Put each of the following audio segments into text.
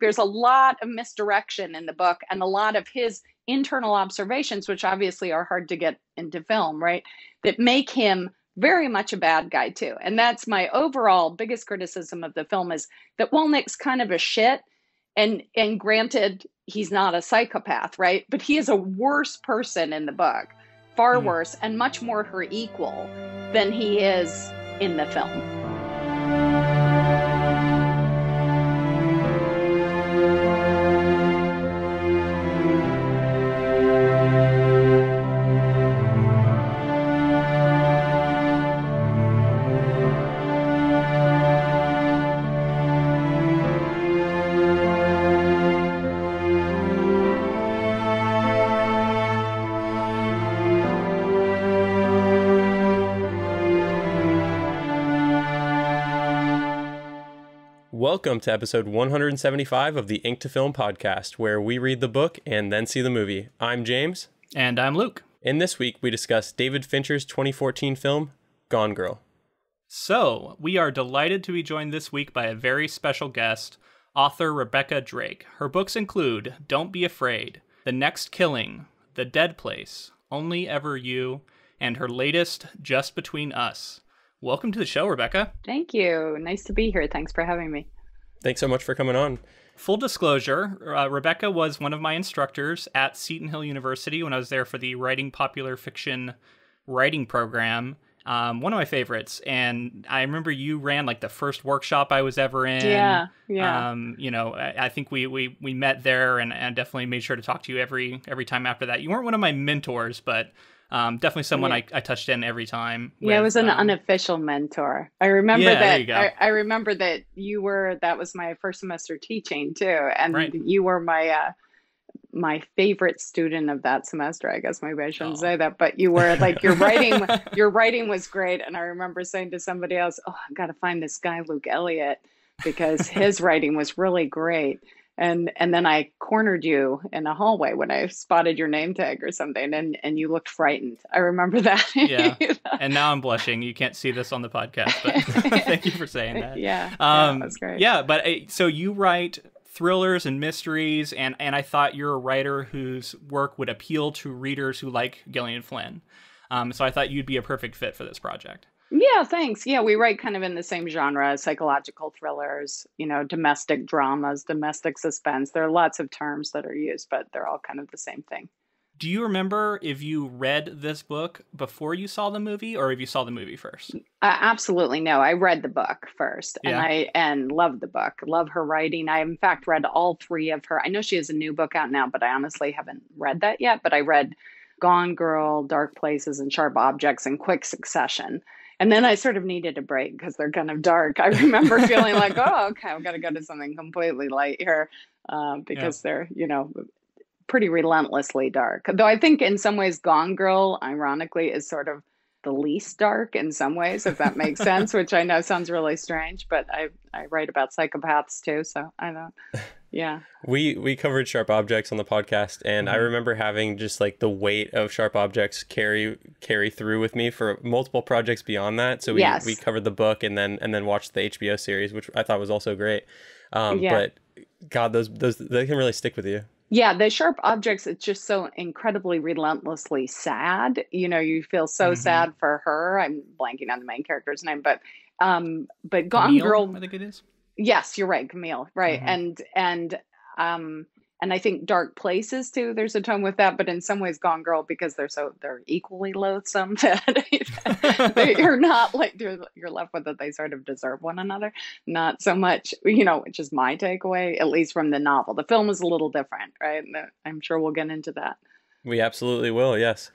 there's a lot of misdirection in the book and a lot of his internal observations, which obviously are hard to get into film, right? That make him very much a bad guy too. And that's my overall biggest criticism of the film, is that Wolnick's kind of a shit. And granted, he's not a psychopath, right? But he is a worse person in the book, far worse, and much more her equal than he is in the film. Welcome to episode 175 of the Ink to Film podcast, where we read the book and then see the movie. I'm James. And I'm Luke. And this week we discuss David Fincher's 2014 film, Gone Girl. So, we are delighted to be joined this week by a very special guest, author Rebecca Drake. Her books include Don't Be Afraid, The Next Killing, The Dead Place, Only Ever You, and her latest, Just Between Us. Welcome to the show, Rebecca. Thank you. Nice to be here. Thanks for having me. Thanks so much for coming on. Full disclosure, Rebecca was one of my instructors at Seton Hill University when I was there for the Writing Popular Fiction writing program. One of my favorites. And I remember you ran like the first workshop I was ever in. Yeah. I think we met there and definitely made sure to talk to you every time after that. You weren't one of my mentors, but definitely someone I touched in every time. I was an unofficial mentor. I remember that. There you go. I remember that that was my first semester teaching too. And right. You were my favorite student of that semester. I guess maybe I shouldn't say that, but you were like, your writing was great. And I remember saying to somebody else, I've got to find this guy, Luke Elliott, because his writing was really great. And then I cornered you in a hallway when I spotted your name tag or something, and you looked frightened. I remember that. Yeah. And now I'm blushing. You can't see this on the podcast, but thank you for saying that. Yeah, that's great. Yeah, but so you write thrillers and mysteries, and I thought you're a writer whose work would appeal to readers who like Gillian Flynn. So I thought you'd be a perfect fit for this project. Yeah, thanks. Yeah, we write kind of in the same genre, psychological thrillers, domestic dramas, domestic suspense. There are lots of terms that are used, but they're all kind of the same thing. Do you remember if you read this book before you saw the movie, or if you saw the movie first? Absolutely no. I read the book first, and loved the book. Love her writing. I, in fact, read all three of her. I know she has a new book out now, but I honestly haven't read that yet. But I read Gone Girl, Dark Places, and Sharp Objects in quick succession. And then I sort of needed a break because they're kind of dark. I remember feeling like, okay, I've got to go to something completely light here because they're, pretty relentlessly dark. Though I think in some ways Gone Girl, ironically, is sort of the least dark in some ways, if that makes sense, which I know sounds really strange, but I write about psychopaths too, so I don't. Yeah. We covered Sharp Objects on the podcast, and I remember having just like the weight of Sharp Objects carry through with me for multiple projects beyond that. So we covered the book and then watched the HBO series, which I thought was also great. But God, those they can really stick with you. Yeah, the Sharp Objects, it's just so incredibly relentlessly sad. You feel so sad for her. I'm blanking on the main character's name, but Gone Camille, Girl, I think it is. Yes, you're right, Camille. Right. And I think Dark Places too, there's a tone with that, but in some ways Gone Girl, because they're equally loathsome that you're not like, you're left with that they sort of deserve one another. Not so much, which is my takeaway, at least from the novel. The film is a little different, right? I'm sure we'll get into that. We absolutely will, yes.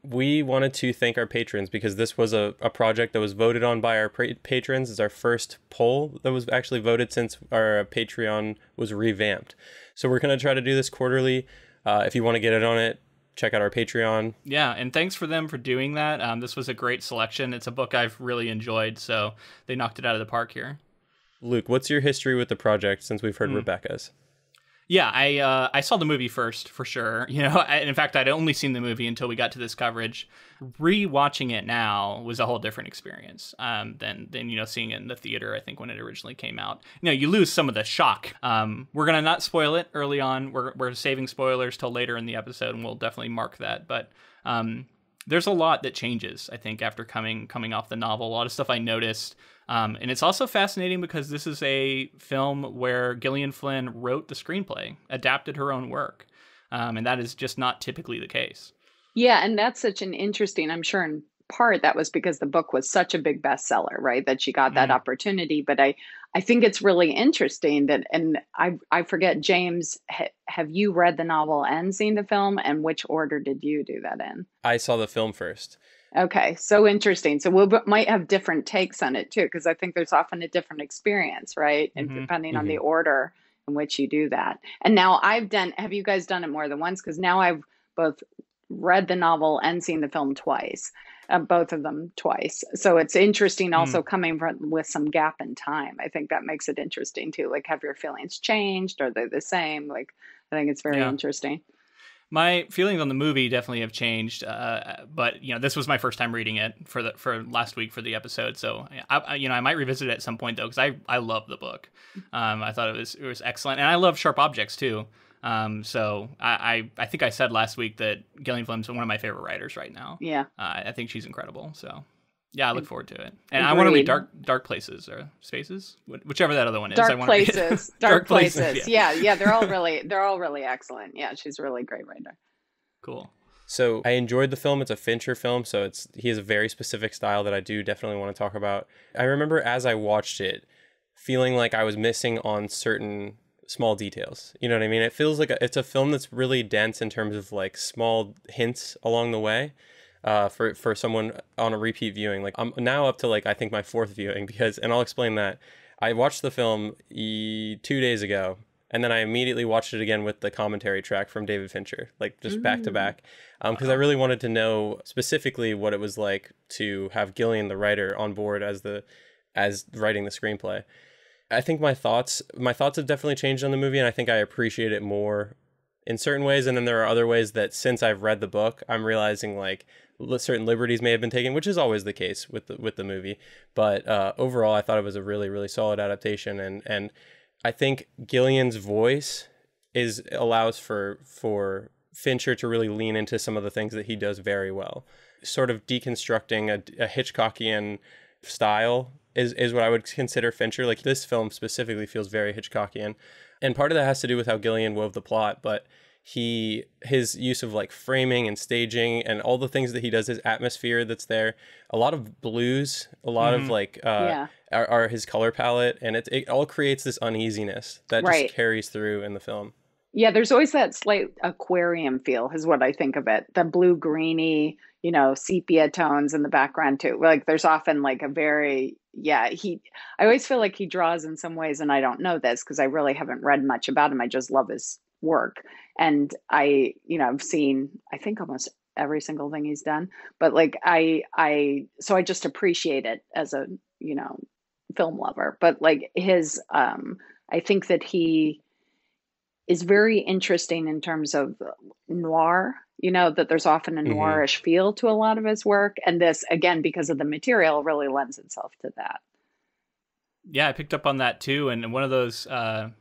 We wanted to thank our patrons because this was a project that was voted on by our patrons. It's our first poll that was actually voted since our Patreon was revamped. So we're going to try to do this quarterly. If you want to get it on it, check out our Patreon. Yeah, and thanks for them for doing that. This was a great selection. It's a book I've really enjoyed, so they knocked it out of the park here. Luke, what's your history with the project since we've heard Rebecca's? Yeah, I saw the movie first for sure. In fact, I'd only seen the movie until we got to this coverage. Rewatching it now was a whole different experience than seeing it in the theater. I think when it originally came out, you lose some of the shock. We're gonna not spoil it early on. We're saving spoilers till later in the episode, and we'll definitely mark that. But there's a lot that changes, I think, after coming off the novel. A lot of stuff I noticed. And it's also fascinating because this is a film where Gillian Flynn wrote the screenplay, adapted her own work. And that is just not typically the case. Yeah, and that's such an interesting, I'm sure in part that was because the book was such a big bestseller, right? That she got that opportunity. But I think it's really interesting that, and I forget, James, have you read the novel and seen the film? And which order did you do that in? I saw the film first. Okay, so interesting. So we might have different takes on it too, because I think there's often a different experience, right? And depending on the order in which you do that. And now have you guys done it more than once? Because now I've both read the novel and seen the film twice, both of them twice. So it's interesting also coming with some gap in time. I think that makes it interesting too. Like, have your feelings changed? Are they the same? Like, I think it's very interesting. My feelings on the movie definitely have changed, but this was my first time reading it for last week for the episode. So I might revisit it at some point though, because I love the book. I thought it was excellent, and I love sharp objects too. So I think I said last week that Gillian Flynn's one of my favorite writers right now. Yeah, I think she's incredible. So. Yeah, I look forward to it. And I want to read Dark Places or Spaces, whichever that other one is. Dark Places. Dark Places. Yeah, they're all really excellent. Yeah, she's a really great writer. Cool. So I enjoyed the film. It's a Fincher film, so he has a very specific style that I do definitely want to talk about. I remember as I watched it, feeling like I was missing on certain small details. You know what I mean? It feels like it's a film that's really dense in terms of like small hints along the way. For someone on a repeat viewing. Like, I'm now up to I think my fourth viewing and I'll explain that. I watched the film 2 days ago, and then I immediately watched it again with the commentary track from David Fincher, just back to back, because I really wanted to know specifically what it was like to have Gillian, the writer, on board as writing the screenplay. I think my thoughts have definitely changed on the movie, and I think I appreciate it more in certain ways, and then there are other ways that since I've read the book, I'm realizing certain liberties may have been taken, which is always the case with the movie. But overall, I thought it was a really, really solid adaptation, and I think Gillian's voice allows for Fincher to really lean into some of the things that he does very well. Sort of deconstructing a Hitchcockian style is what I would consider Fincher. This film specifically feels very Hitchcockian. And part of that has to do with how Gillian wove the plot, but his use of framing and staging and all the things that he does, his atmosphere that's there, a lot of blues, a lot of are his color palette, and it all creates this uneasiness that just carries through in the film. Yeah, there's always that slight aquarium feel is what I think of it. The blue greeny, sepia tones in the background too. There's often a very I always feel like he draws in some ways, and I don't know this because I really haven't read much about him. I just love his work, and I've seen I think almost every single thing he's done. But so I just appreciate it as a film lover. But his I think that he is very interesting in terms of noir. That there's often a noirish feel to a lot of his work. And this, again, because of the material, really lends itself to that. Yeah, I picked up on that too. And one of those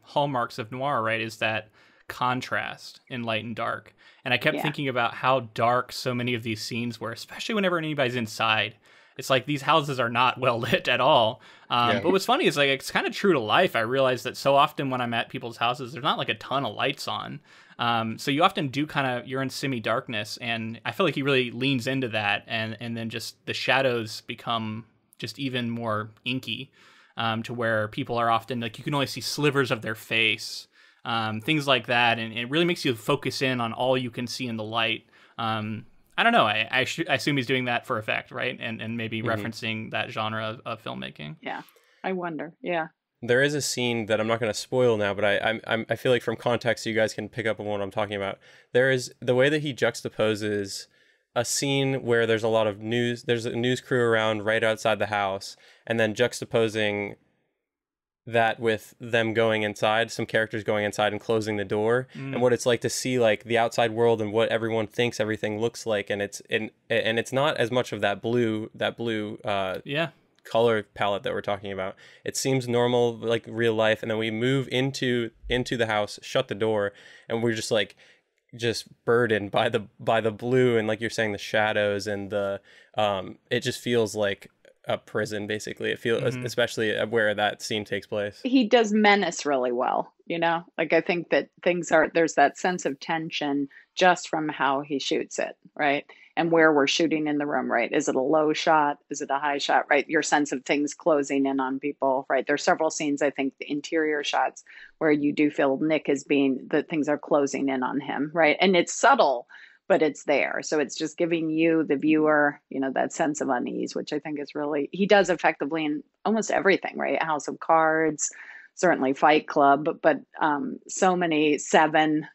hallmarks of noir, right, is that contrast in light and dark. And I kept thinking about how dark so many of these scenes were, especially whenever anybody's inside. It's these houses are not well lit at all. But what's funny is it's kind of true to life. I realize that so often when I'm at people's houses, there's not a ton of lights on. So you often do you're in semi-darkness, and I feel like he really leans into that, and then just the shadows become just even more inky, to where people are often you can only see slivers of their face, things like that, and it really makes you focus in on all you can see in the light. I don't know. I assume he's doing that for effect, right? And maybe referencing that genre of filmmaking. Yeah, I wonder. Yeah. There is a scene that I'm not going to spoil now, but I feel like from context you guys can pick up on what I'm talking about. There is the way that he juxtaposes a scene where there's a lot of news. There's a news crew around right outside the house, and then juxtaposing that with them going inside, some characters going inside and closing the door, and what it's like to see like the outside world and what everyone thinks everything looks like, and it's not as much of that blue color palette that we're talking about. It seems normal, like real life, and then we move into the house, shut the door, and we're just burdened by the blue, and like you're saying, the shadows, and the it just feels like a prison, basically. It feels, especially where that scene takes place. He does menace really well, like I think that there's that sense of tension just from how he shoots it, right? And where we're shooting in the room, right? Is it a low shot? Is it a high shot, right? Your sense of things closing in on people, right? There's several scenes, I think, the interior shots where you do feel Nick is that things are closing in on him, right? And it's subtle, but it's there. So it's just giving you, the viewer, that sense of unease, which I think is really, he does effectively in almost everything, right? House of Cards, certainly Fight Club, but so many, Seven,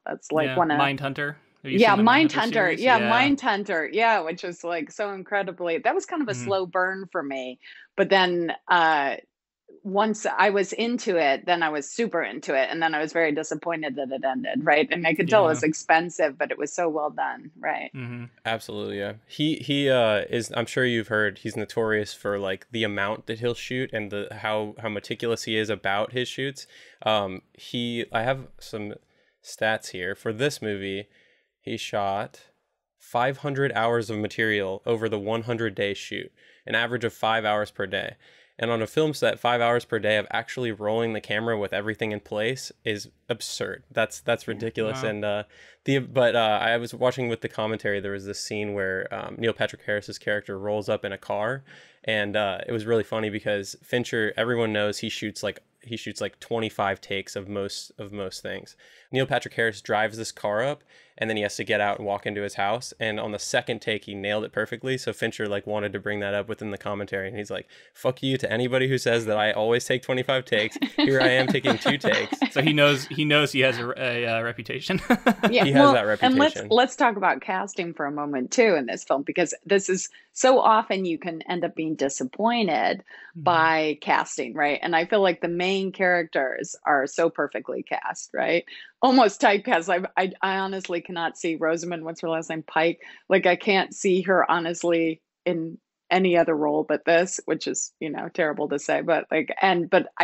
that's like one of... Mindhunter. Yeah, Mindhunter. Yeah, Mindhunter. Yeah, which was like so incredibly, that was kind of a slow burn for me. But then once I was into it, then I was super into it. And then I was very disappointed that it ended, right? And I could tell it was expensive, but it was so well done, right? Absolutely, yeah. He is, I'm sure you've heard, he's notorious for like the amount that he'll shoot and how meticulous he is about his shoots. I have some stats here. For this movie, he shot 500 hours of material over the 100-day shoot, an average of 5 hours per day. And on a film set, 5 hours per day of actually rolling the camera with everything in place is absurd. That's ridiculous. Wow. And I was watching with the commentary. There was this scene where Neil Patrick Harris's character rolls up in a car, and it was really funny because Fincher, everyone knows he shoots like 25 takes of most things. Neil Patrick Harris drives this car up, and then he has to get out and walk into his house. And on the second take, he nailed it perfectly. So Fincher wanted to bring that up within the commentary, and he's like, "Fuck you to anybody who says that I always take 25 takes. Here I am taking 2 takes." So he knows he has a reputation. Yeah, he has that reputation. And let's talk about casting for a moment too in this film, because this is so often you can end up being disappointed by casting, right? And I feel like the main characters are so perfectly cast, right? Almost typecast. I honestly cannot see Rosamund, what's her last name? Pike. Like I can't see her honestly in any other role but this, which is, terrible to say, but I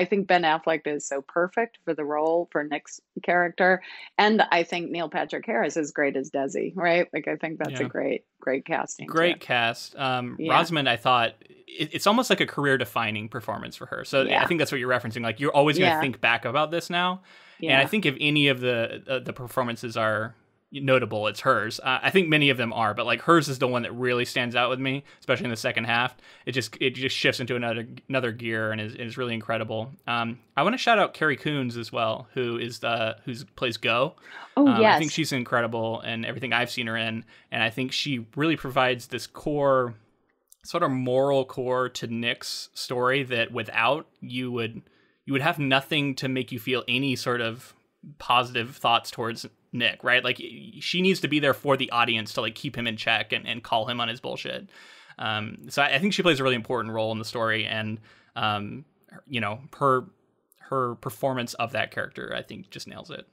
think Ben Affleck is so perfect for the role for Nick's character. And I think Neil Patrick Harris is great as Desi, right? Like, I think that's a great casting. Great cast. Rosamund, I thought it's almost like a career defining performance for her. So I think that's what you're referencing. Like you're always going to think back about this now. Yeah. And I think if any of the performances are notable, it's hers. I think many of them are, but like hers is the one that really stands out with me, especially in the second half. It just shifts into another gear and is really incredible. I want to shout out Carrie Coons as well, who plays Go. Oh, yes. I think she's incredible in everything I've seen her in, and I think she really provides this core, sort of moral core to Nick's story that without you would have nothing to make you feel any sort of positive thoughts towards Nick, right? Like she needs to be there for the audience to like keep him in check and call him on his bullshit. So I think she plays a really important role in the story, and her performance of that character, I think, just nails it.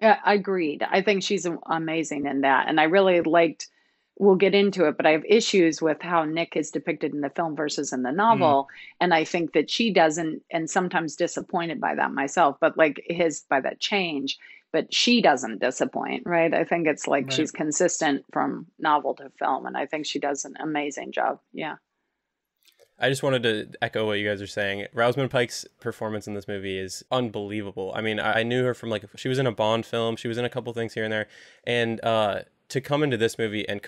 Yeah, agreed. I think she's amazing in that, and I really liked. We'll get into it, but I have issues with how Nick is depicted in the film versus in the novel. And I think that she doesn't, and sometimes disappointed by that myself, but like by that change, but she doesn't disappoint, right? I think it's like she's consistent from novel to film. And I think she does an amazing job. Yeah. I just wanted to echo what you guys are saying. Rosamund Pike's performance in this movie is unbelievable. I mean, I knew her from she was in a Bond film. She was in a couple things here and there. And, to come into this movie and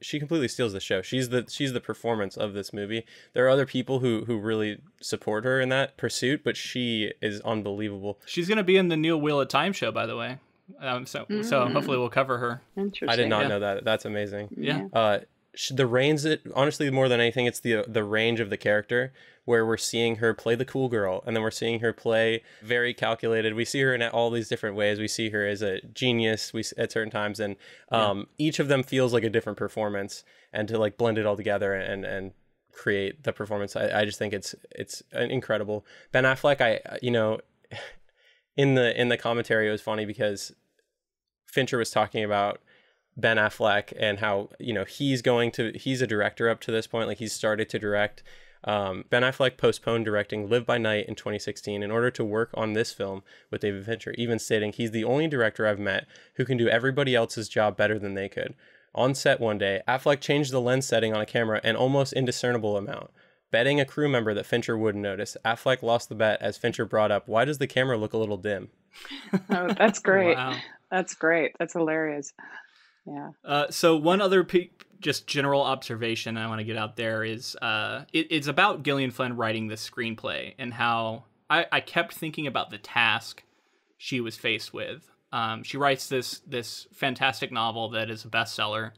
she completely steals the show. She's the performance of this movie. There are other people who really support her in that pursuit, but she is unbelievable. She's going to be in the Neil Wheel of Time show, by the way. So hopefully we'll cover her. Interesting. I did not know that. That's amazing. Yeah. The range, honestly, more than anything, it's the range of the character, where we're seeing her play the cool girl, and then we're seeing her play very calculated. We see her in all these different ways. We see her as a genius at certain times, and each of them feels like a different performance, and to like blend it all together and create the performance. I just think it's incredible. Ben Affleck, in the commentary, it was funny because Fincher was talking about Ben Affleck and how, he's a director up to this point. Like, he's started to direct. Ben Affleck postponed directing Live by Night in 2016 in order to work on this film with David Fincher, even stating, "He's the only director I've met who can do everybody else's job better than they could." On set one day, Affleck changed the lens setting on a camera an almost indiscernible amount, betting a crew member that Fincher wouldn't notice. Affleck lost the bet as Fincher brought up, "Why does the camera look a little dim?" Oh, that's great. Wow. That's great. That's hilarious. Yeah. So one other just general observation I want to get out there is it's about Gillian Flynn writing this screenplay and how I kept thinking about the task she was faced with. She writes this fantastic novel that is a bestseller,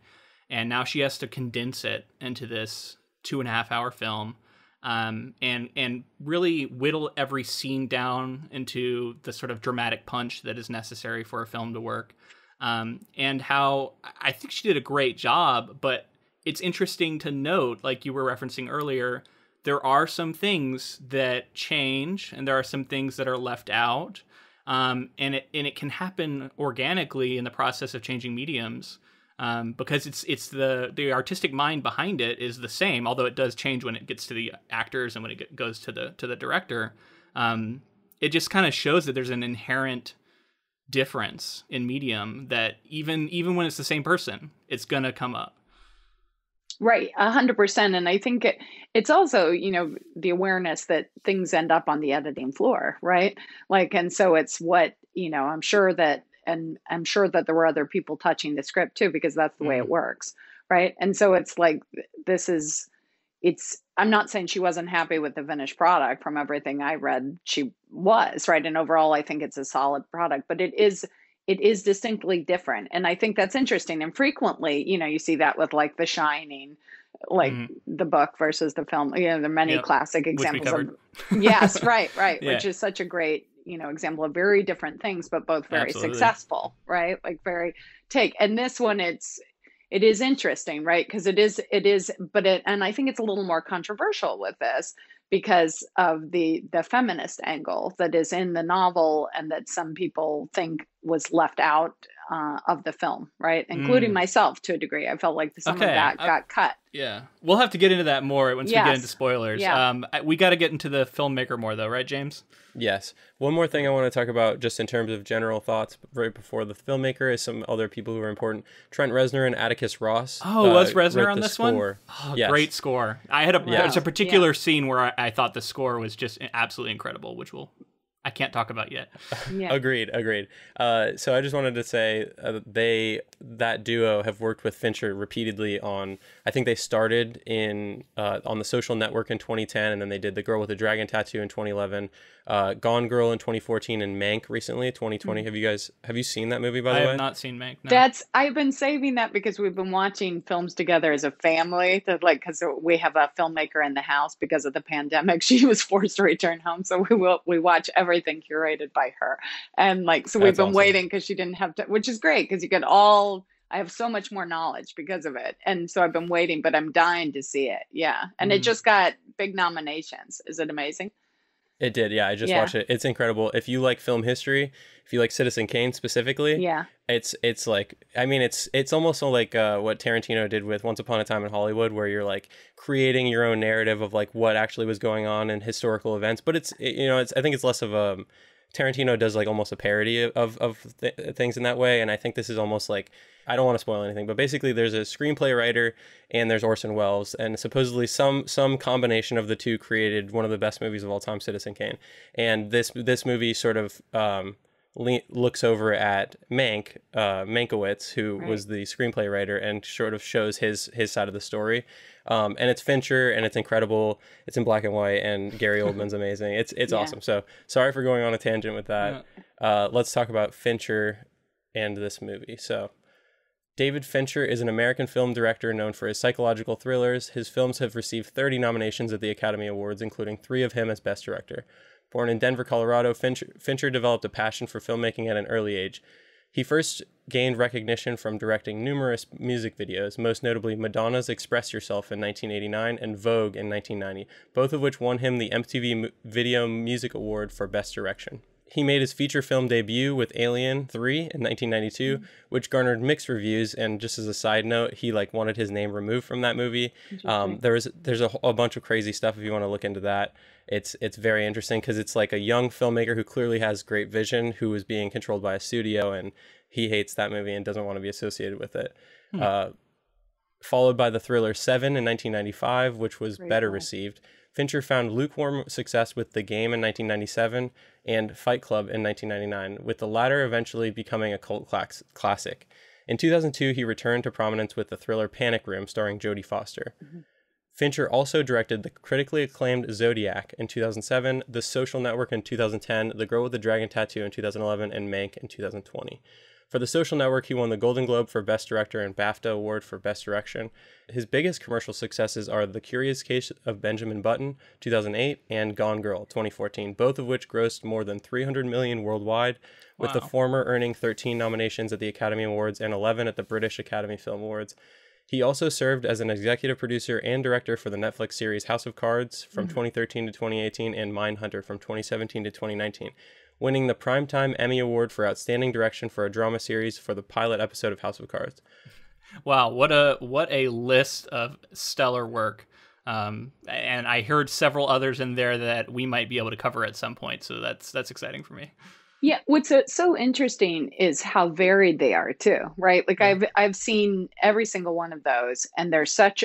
and now she has to condense it into this 2.5-hour film, and really whittle every scene down into the sort of dramatic punch that is necessary for a film to work. And how I think she did a great job, but it's interesting to note, like you were referencing earlier, there are some things that change and there are some things that are left out. And it can happen organically in the process of changing mediums, because it's the artistic mind behind it is the same, although it does change when it gets to the actors and when it goes to the director. It just kind of shows that there's an inherent difference in medium that even when it's the same person, it's gonna come up. Right, 100%. And I think it's also, the awareness that things end up on the editing floor, right? Like, and so it's what, I'm sure that there were other people touching the script too, because that's the way it works, right? And so it's like, I'm not saying she wasn't happy with the finished product. From everything I read, she was, right? And overall, I think it's a solid product, but it is distinctly different. And I think that's interesting. And frequently, you see that with like The Shining, like the book versus the film. There are many classic examples of, yes, right. Yeah. Which is such a great, example of very different things, but both very successful, right? Like and this one, it is interesting, right? Because it is, and I think it's a little more controversial with this because of the feminist angle that is in the novel and that some people think was left out of the film, right? Including myself to a degree. I felt like some of that got cut. Yeah. We'll have to get into that more once we get into spoilers. Yeah. We got to get into the filmmaker more though, right, James? Yes. One more thing I want to talk about just in terms of general thoughts right before the filmmaker is some other people who are important. Trent Reznor and Atticus Ross. Oh, was Rezner on this score. one? Oh, yes. Great score. There's a particular scene where I thought the score was just absolutely incredible, which I can't talk about yet. Yeah. Agreed. So I just wanted to say that duo have worked with Fincher repeatedly on, I think they started on The Social Network in 2010, and then they did The Girl with the Dragon Tattoo in 2011, Gone Girl in 2014, and Mank recently, 2020. Have you seen that movie, by the way? I have not seen Mank, no. I've been saving that because we've been watching films together as a family, because we have a filmmaker in the house because of the pandemic. She was forced to return home, so we watch everything curated by her. And so we've been waiting because she didn't have to, which is great because I have so much more knowledge because of it. And so I've been waiting, but I'm dying to see it. Yeah. And it just got big nominations. Is it amazing? It did, yeah. I just watched it. It's incredible. If you like film history, if you like Citizen Kane specifically, it's like, it's almost like what Tarantino did with Once Upon a Time in Hollywood, where you're like creating your own narrative of like what actually was going on in historical events. But I think it's less of a, Tarantino does like almost a parody of things in that way. And I think this is almost like, I don't want to spoil anything, but basically there's a screenplay writer and there's Orson Welles, and supposedly some combination of the two created one of the best movies of all time, Citizen Kane. And this movie sort of looks over at Mankiewicz, who was the screenplay writer, and sort of shows his side of the story. And it's Fincher, and it's incredible. It's in black and white, and Gary Oldman's amazing. It's awesome. So sorry for going on a tangent with that. Let's talk about Fincher and this movie. So David Fincher is an American film director known for his psychological thrillers. His films have received 30 nominations at the Academy Awards, including 3 of him as Best Director. Born in Denver, Colorado, Fincher developed a passion for filmmaking at an early age. He first gained recognition from directing numerous music videos, most notably Madonna's Express Yourself in 1989 and Vogue in 1990, both of which won him the MTV Video Music Award for Best Direction. He made his feature film debut with Alien 3 in 1992, which garnered mixed reviews. And just as a side note, he wanted his name removed from that movie. There's a bunch of crazy stuff if you want to look into that. It's very interesting because it's like a young filmmaker who clearly has great vision, who is being controlled by a studio, and he hates that movie and doesn't want to be associated with it. Followed by the thriller Seven in 1995, which was better received. Fincher found lukewarm success with The Game in 1997 and Fight Club in 1999, with the latter eventually becoming a cult classic. In 2002, he returned to prominence with the thriller Panic Room, starring Jodie Foster. Fincher also directed the critically acclaimed Zodiac in 2007, The Social Network in 2010, The Girl with the Dragon Tattoo in 2011, and Mank in 2020. For The Social Network, he won the Golden Globe for Best Director and BAFTA Award for Best Direction. His biggest commercial successes are The Curious Case of Benjamin Button, 2008, and Gone Girl, 2014, both of which grossed more than $300 million worldwide, with the former earning 13 nominations at the Academy Awards and 11 at the British Academy Film Awards. He also served as an executive producer and director for the Netflix series House of Cards from 2013 to 2018 and Mindhunter from 2017 to 2019. Winning the Primetime Emmy Award for Outstanding Direction for a Drama Series for the pilot episode of House of Cards. Wow, what a list of stellar work. And I heard several others in there that we might be able to cover at some point, so that's exciting for me. Yeah, what's so interesting is how varied they are too, right? Like I've seen every single one of those, and they're such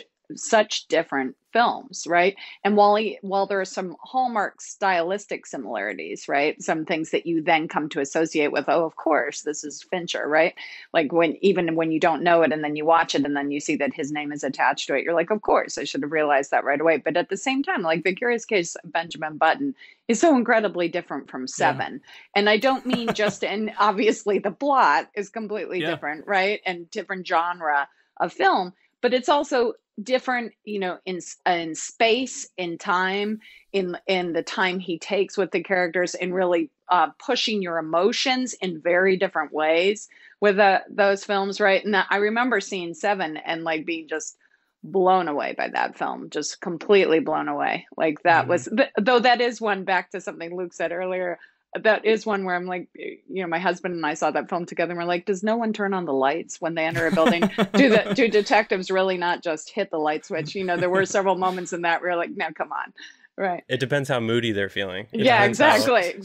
different films, right? And while there are some hallmark stylistic similarities, right? Some things that you then come to associate with, oh, of course, this is Fincher, right? Like even when you don't know it and then you watch it and then you see that his name is attached to it, you're like, of course, I should have realized that right away. But at the same time, like The Curious Case of Benjamin Button is so incredibly different from Seven. Yeah. And I don't mean just, and obviously the plot is completely different, right? And different genre of film, but it's also different, in space, in time, in the time he takes with the characters, and really pushing your emotions in very different ways with those films, right? And I remember seeing Seven and being just blown away by that film, just completely blown away. Like that was, though that is one, back to something Luke said earlier, that is one where I'm like, my husband and I saw that film together and we're like, does no one turn on the lights when they enter a building? Do detectives really not just hit the light switch? There were several moments in that where you're like, no, come on. Right. It depends how moody they're feeling. Exactly.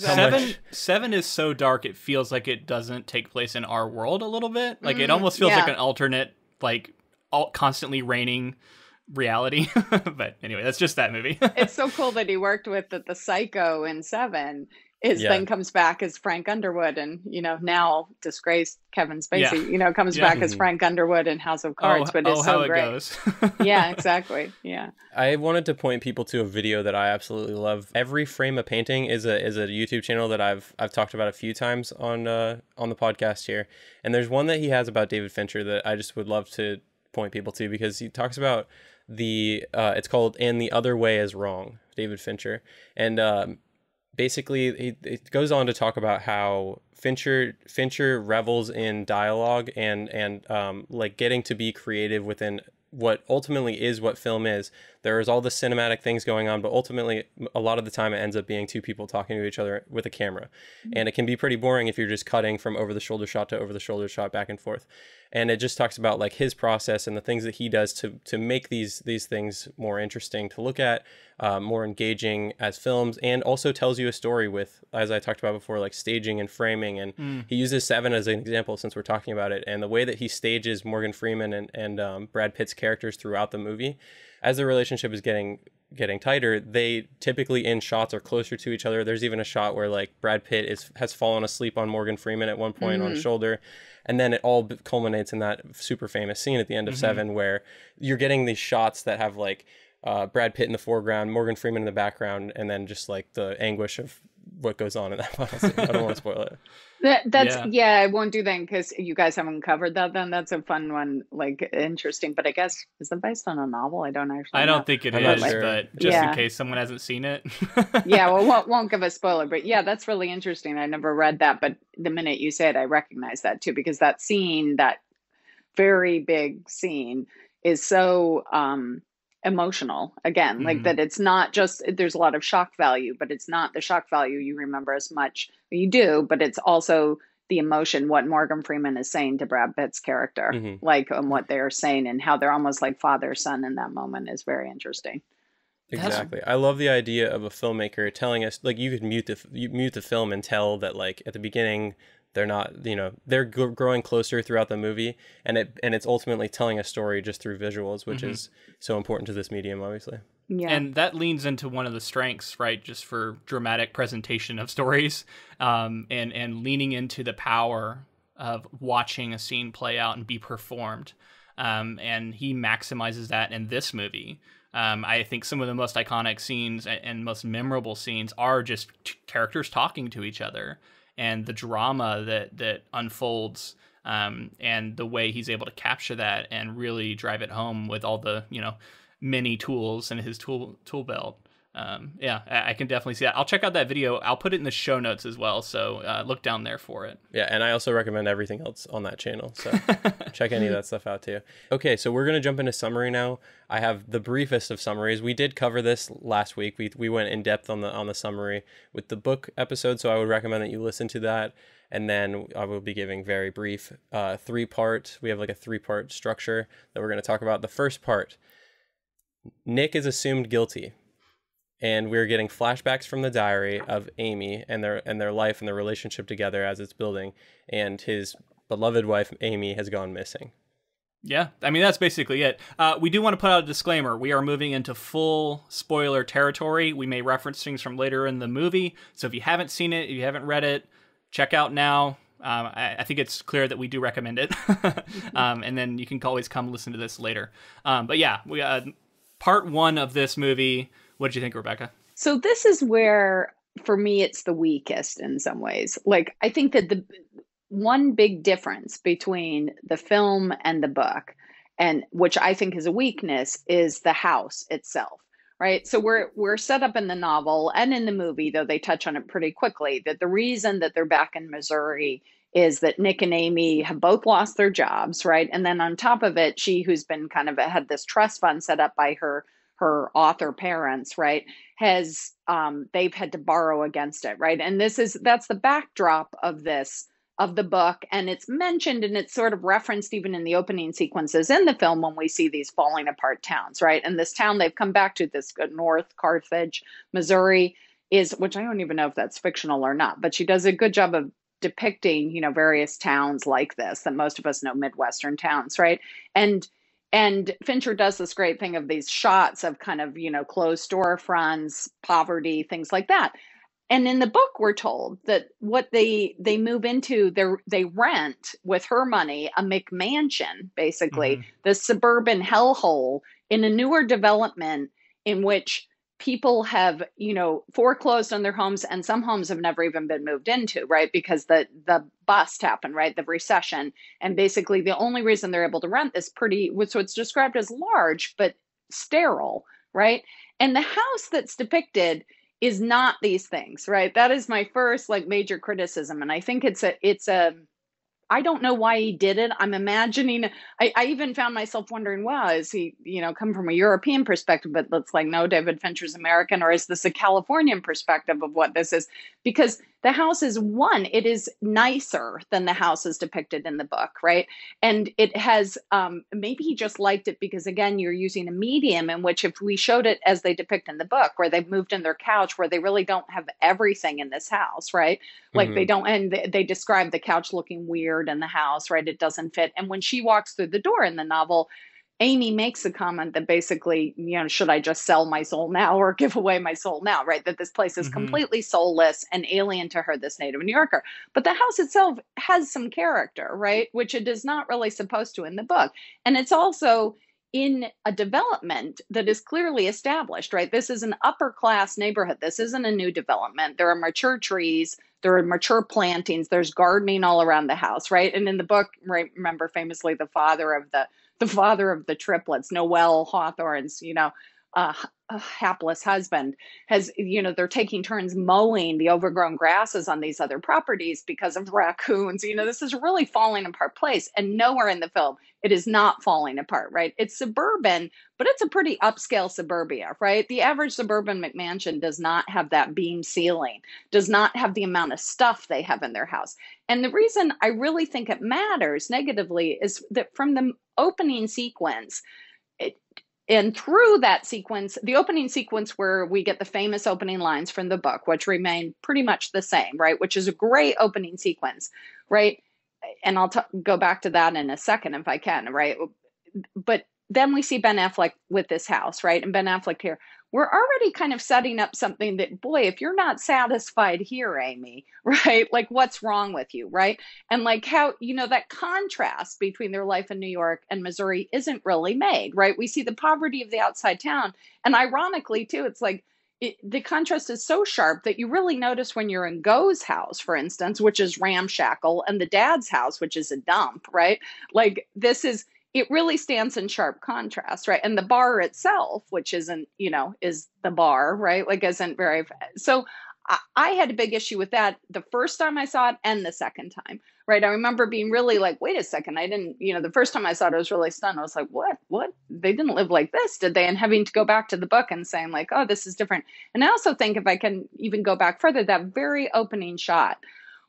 Seven is so dark, it feels like it doesn't take place in our world a little bit. Like it almost feels like an alternate, constantly raining reality. But anyway, that's just that movie. It's so cool that he worked with the psycho in Seven. Then comes back as Frank Underwood, and now disgraced Kevin Spacey, comes back as Frank Underwood in House of Cards. But it's so great. Goes. Yeah, exactly. Yeah. I wanted to point people to a video that I absolutely love. Every Frame a Painting is a YouTube channel that I've talked about a few times on the podcast here, and there's one that he has about David Fincher that I just would love to point people to, because he talks about it's called "And the Other Way Is Wrong," David Fincher, and basically, it goes on to talk about how Fincher revels in dialogue and getting to be creative within what ultimately is what film is. There is all the cinematic things going on, but ultimately, a lot of the time, it ends up being two people talking to each other with a camera, and it can be pretty boring if you're just cutting from over the shoulder shot to over the shoulder shot back and forth. And it just talks about his process and the things that he does to make these things more interesting to look at, more engaging as films, and also tells you a story with, as I talked about before, staging and framing. And he uses Seven as an example since we're talking about it, and the way that he stages Morgan Freeman and Brad Pitt's characters throughout the movie. As the relationship is getting tighter, they typically in shots are closer to each other. There's even a shot where Brad Pitt has fallen asleep on Morgan Freeman at one point on his shoulder. And then it all culminates in that super famous scene at the end of Seven, where you're getting these shots that have Brad Pitt in the foreground, Morgan Freeman in the background, and then just the anguish of what goes on in that final scene. I don't want to spoil it. Yeah, I won't do that because you guys haven't covered that. Then that's a fun one, like interesting. But I guess is it based on a novel? I don't actually. I don't think it is, but just in case someone hasn't seen it. Yeah, well, won't give a spoiler, but yeah, that's really interesting. I never read that, but the minute you say it, I recognize that too, because that scene, that very big scene, is so emotional. Again, like that, it's not just there's a lot of shock value, but it's not the shock value you remember as much. You do, but it's also the emotion, what Morgan Freeman is saying to Brad Pitt's character, like, and what they're saying and how they're almost like father son in that moment is very interesting. Exactly. I love the idea of a filmmaker telling us, like, you could mute the film and tell that, like, at the beginning they're not, you know, they're growing closer throughout the movie, and it's ultimately telling a story just through visuals, which is so important to this medium, obviously. Yeah. And that leans into one of the strengths, right, just for dramatic presentation of stories, and leaning into the power of watching a scene play out and be performed. And he maximizes that in this movie. I think some of the most iconic scenes and most memorable scenes are just characters talking to each other, and the drama that unfolds, and the way he's able to capture that and really drive it home with all the, you know, many tools in his tool belt. Yeah, I can definitely see that. I'll check out that video. I'll put it in the show notes as well, so look down there for it. Yeah, and I also recommend everything else on that channel, so check any of that stuff out too. Okay, so we're going to jump into summary now. I have the briefest of summaries. We did cover this last week. We went in depth on the summary with the book episode, so I would recommend that you listen to that. And then I will be giving very brief three-part. We have like a three-part structure that we're going to talk about. The first part, Nick is assumed guilty. And we're getting flashbacks from the diary of Amy and their life and their relationship together as it's building. And his beloved wife, Amy, has gone missing. Yeah, I mean, that's basically it. We do want to put out a disclaimer. We are moving into full spoiler territory. We may reference things from later in the movie. So if you haven't seen it, if you haven't read it, check out now. I think it's clear that we do recommend it. And then you can always come listen to this later. But yeah, we part one of this movie. What did you think, Rebecca? So this is where, for me, it's the weakest in some ways. Like, I think that the one big difference between the film and the book, and which I think is a weakness, is the house itself, right? So we're set up in the novel and in the movie, though they touch on it pretty quickly, that the reason that they're back in Missouri is that Nick and Amy have both lost their jobs, right? And then on top of it, she, who's been kind of had this trust fund set up by her author parents, right, has they've had to borrow against it, right? And that's the backdrop of the book, and it's mentioned and it's sort of referenced even in the opening sequences in the film when we see these falling apart towns, right? And this town they've come back to, this North Carthage, Missouri, which I don't even know if that's fictional or not, but she does a good job of depicting, you know, various towns like this that most of us know, Midwestern towns, right? And Fincher does this great thing of these shots of kind of, you know, closed storefronts, poverty, things like that. And in the book, we're told that what they move into, they rent with her money a McMansion, basically, the suburban hellhole in a newer development in which people have, you know, foreclosed on their homes, and some homes have never even been moved into, right? Because the bust happened, right? The recession. And basically the only reason they're able to rent this so it's described as large, but sterile, right? And the house that's depicted is not these things, right? That is my first like major criticism. And I think it's a I don't know why he did it. I'm imagining, I even found myself wondering, wow, is he, you know, come from a European perspective, but it's like, no, David Fincher's American, or is this a Californian perspective of what this is? Because the house is it is nicer than the houses depicted in the book, right? And it has, maybe he just liked it because, again, you're using a medium in which if we showed it as they depict in the book, where they've moved in their couch, where they really don't have everything in this house, right? Like they don't, and they describe the couch looking weird in the house, right? It doesn't fit. And when she walks through the door in the novel, Amy makes a comment that basically, you know, should I just sell my soul now or give away my soul now, right? That this place is completely soulless and alien to her, this native New Yorker. But the house itself has some character, right? Which it is not really supposed to in the book. And it's also in a development that is clearly established, right? This is an upper class neighborhood. This isn't a new development. There are mature trees, there are mature plantings, there's gardening all around the house, right? And in the book, right, remember famously the father of the triplets, Noel Hawthorne's, a hapless husband has, they're taking turns mowing the overgrown grasses on these other properties because of raccoons. This is really falling apart place. And nowhere in the film, it is not falling apart, right? It's suburban, but it's a pretty upscale suburbia, right? The average suburban McMansion does not have that beam ceiling, does not have the amount of stuff they have in their house. And the reason I really think it matters negatively is that from the opening sequence, and through that sequence, the opening sequence where we get the famous opening lines from the book, which remain pretty much the same, right? Which is a great opening sequence, right? And I'll go back to that in a second if I can, right? But then we see Ben Affleck with this house, right? And Ben Affleck here, we're already kind of setting up something that, boy, if you're not satisfied here, Amy, right? Like, what's wrong with you, right? And like how, that contrast between their life in New York and Missouri isn't really made, right? We see the poverty of the outside town. And ironically, too, it's like the contrast is so sharp that you really notice when you're in Go's house, for instance, which is ramshackle, and the dad's house, which is a dump, right? Like it really stands in sharp contrast, right? And the bar itself, which isn't, is the bar, right? Like isn't very, so I had a big issue with that the first time I saw it and the second time, right? I remember being really like, wait a second, I didn't, the first time I saw it, I was really stunned. I was like, what? They didn't live like this, did they? And having to go back to the book and saying like, oh, this is different. And I also think if I can even go back further, that very opening shot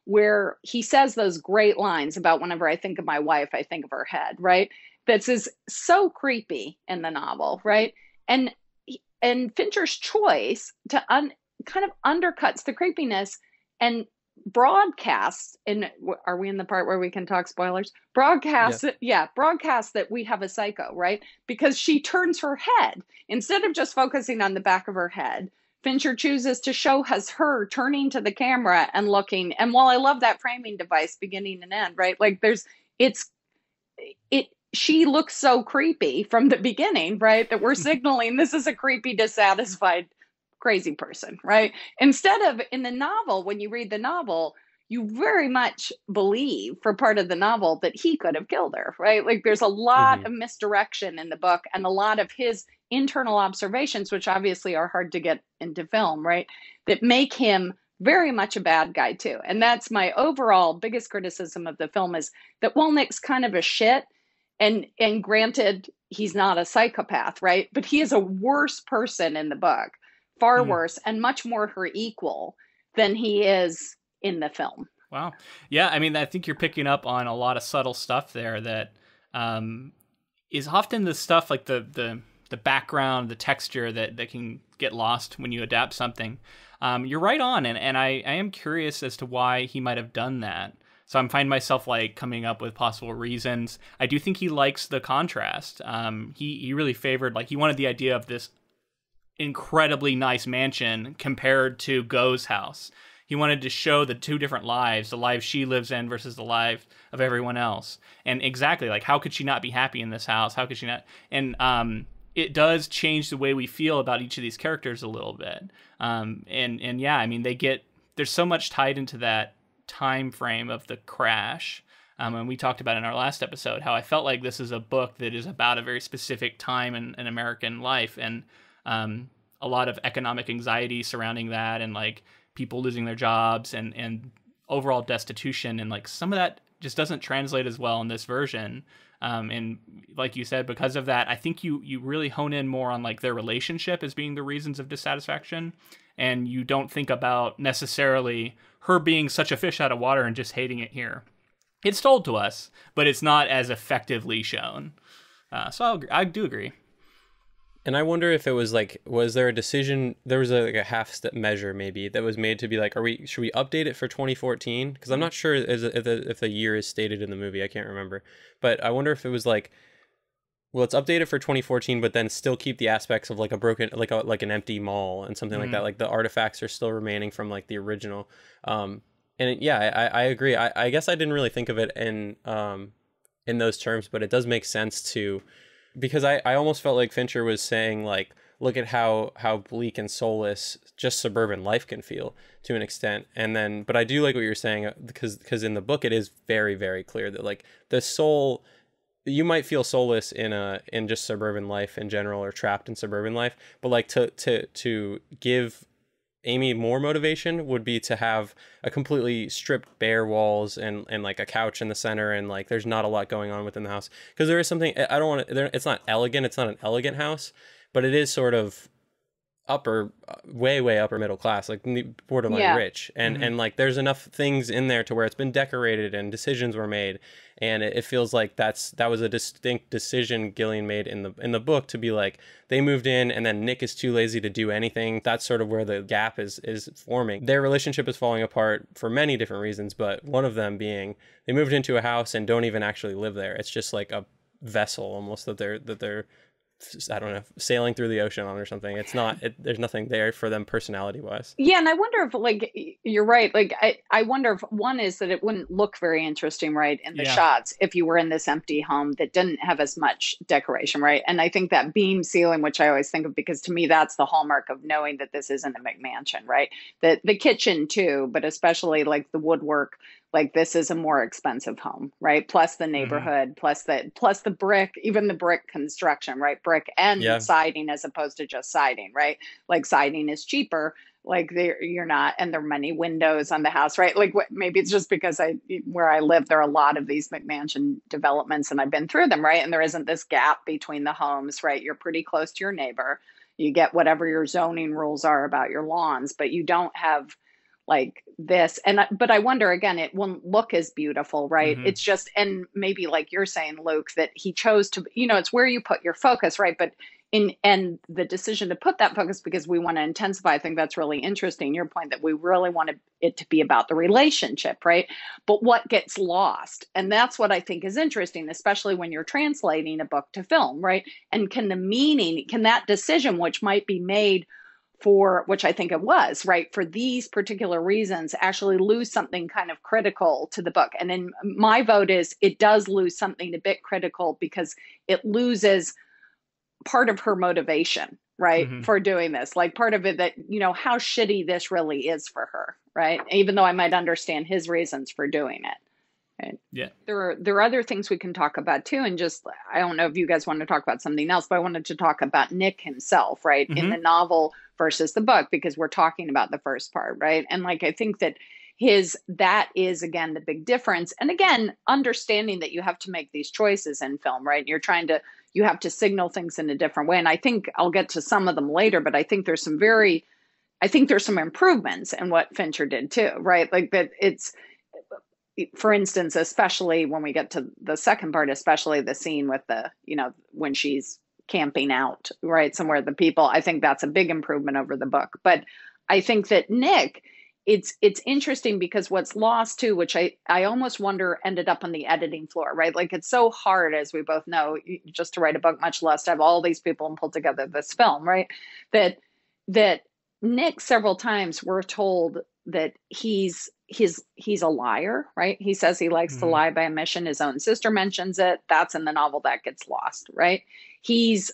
where he says those great lines about whenever I think of my wife, I think of her head, right? That's is so creepy in the novel, right? And Fincher's choice to kind of undercuts the creepiness and broadcasts. And are we in the part where we can talk spoilers? Broadcasts that we have a psycho, right? Because she turns her head instead of just focusing on the back of her head. Fincher chooses to show us her turning to the camera and looking. And while I love that framing device, beginning and end, right? Like she looks so creepy from the beginning, right? That we're signaling this is a creepy, dissatisfied, crazy person, right? Instead of in the novel, when you read the novel, you very much believe for part of the novel that he could have killed her, right? Like there's a lot of misdirection in the book and a lot of his internal observations, which obviously are hard to get into film, right? That make him very much a bad guy too. And that's my overall biggest criticism of the film is that Wolnick's kind of a shit. And granted, he's not a psychopath, right? But he is a worse person in the book, far worse, and much more her equal than he is in the film. Wow. Yeah, I mean, I think you're picking up on a lot of subtle stuff there that is often the stuff like the background, the texture that can get lost when you adapt something. You're right on, and I am curious as to why he might have done that. So I'm finding myself like coming up with possible reasons. I do think he likes the contrast. He really favored, like he wanted the idea of this incredibly nice mansion compared to Go's house. He wanted to show the two different lives, the life she lives in versus the life of everyone else. And exactly, like how could she not be happy in this house? How could she not? And it does change the way we feel about each of these characters a little bit. And yeah, I mean, there's so much tied into that time frame of the crash. And we talked about in our last episode how I felt like this is a book that is about a very specific time in American life, and a lot of economic anxiety surrounding that, and like people losing their jobs and overall destitution, and like some of that just doesn't translate as well in this version. And like you said, because of that, I think you really hone in more on like their relationship as being the reasons of dissatisfaction, and you don't think about necessarily her being such a fish out of water and just hating it here. It's told to us, but it's not as effectively shown. So I do agree. And I wonder if it was like, was there a decision, there was like a half-step measure maybe that was made to be like, should we update it for 2014? Because I'm not sure if the year is stated in the movie. I can't remember. But I wonder if it was like, well, let's update it for 2014, but then still keep the aspects of like a broken, like an empty mall and something like that. Like the artifacts are still remaining from like the original. I agree. I guess I didn't really think of it in those terms, but it does make sense to because I almost felt like Fincher was saying, like, look at how bleak and soulless just suburban life can feel to an extent. And then, but I do like what you're saying, because in the book it is very, very clear that, like, the soul, you might feel soulless in just suburban life in general, or trapped in suburban life, but like to give Amy more motivation would be to have a completely stripped bare walls and like a couch in the center, and like there's not a lot going on within the house, because there is something, I don't want to, it's not elegant, it's not an elegant house, but it is sort of upper, way upper middle class, like borderline rich, and like there's enough things in there to where it's been decorated and decisions were made, and it feels like that was a distinct decision Gillian made in the book, to be like, they moved in and then Nick is too lazy to do anything. That's sort of where the gap is forming. Their relationship is falling apart for many different reasons, but one of them being they moved into a house and don't even actually live there. It's just like a vessel almost that they're I don't know, sailing through the ocean on or something. It's not, there's nothing there for them personality wise. Yeah. And I wonder if, like, you're right. Like, I wonder if one is that it wouldn't look very interesting, right, in the shots if you were in this empty home that didn't have as much decoration, right? And I think that beam ceiling, which I always think of, because to me, that's the hallmark of knowing that this isn't a McMansion, right? The kitchen too, but especially like the woodwork, like this is a more expensive home, right? Plus the neighborhood, plus the brick, even the brick construction, right? Brick and siding as opposed to just siding, right? Like siding is cheaper. Like you're not, and there are many windows on the house, right? Like maybe it's just because where I live, there are a lot of these McMansion developments and I've been through them, right? And there isn't this gap between the homes, right? You're pretty close to your neighbor. You get whatever your zoning rules are about your lawns, but you don't have like this. But I wonder, again, it won't look as beautiful, right? It's just, and maybe like you're saying, Luke, that he chose to, it's where you put your focus, right? But and the decision to put that focus, because we want to intensify, I think that's really interesting. Your point that we really wanted it to be about the relationship, right? But what gets lost? And that's what I think is interesting, especially when you're translating a book to film, right? And can that decision, which might be made for, which I think it was, right, for these particular reasons, actually lose something kind of critical to the book? And then my vote is it does lose something a bit critical, because it loses part of her motivation, right, for doing this. Like part of it that, how shitty this really is for her, right? Even though I might understand his reasons for doing it. Right? Yeah. There are other things we can talk about too. And just, I don't know if you guys want to talk about something else, but I wanted to talk about Nick himself, right, in the novel versus the book, because we're talking about the first part, right? And like, I think that that is, again, the big difference. And again, understanding that you have to make these choices in film, right? You have to signal things in a different way. And I think I'll get to some of them later, but I think there's some improvements in what Fincher did too, right? Like that it's, for instance, especially when we get to the second part, especially the scene with the, when she's camping out, right, somewhere, the people, I think that's a big improvement over the book. But I think that Nick, it's interesting because what's lost too, which I almost wonder ended up on the editing floor, right? Like it's so hard, as we both know, just to write a book, much less to have all these people and pull together this film, right? That Nick, several times we're told that he's a liar, right? He says he likes to lie by omission. His own sister mentions it. That's in the novel. That gets lost, right? He's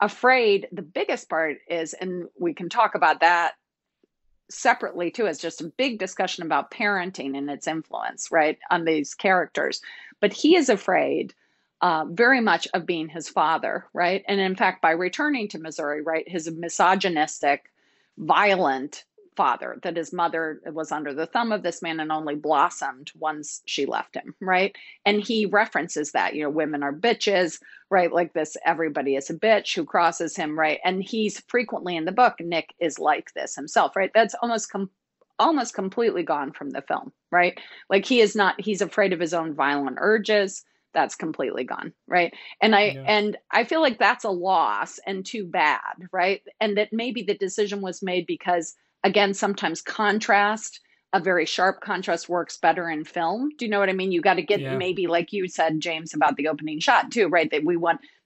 afraid. The biggest part is, and we can talk about that separately too, as just a big discussion about parenting and its influence, right, on these characters. But he is afraid very much of being his father, right? And in fact, by returning to Missouri, right, his misogynistic, violent father, that his mother was under the thumb of this man and only blossomed once she left him, right? And he references that, women are bitches, right? Like this, everybody is a bitch who crosses him, right? And he's frequently in the book, Nick is like this himself, right? That's almost completely gone from the film, right? Like he's afraid of his own violent urges. That's completely gone, right? And I feel like that's a loss, and too bad, right? And that maybe the decision was made because, again, sometimes a very sharp contrast works better in film. Do you know what I mean? You got to get, maybe like you said, James, about the opening shot too, right? That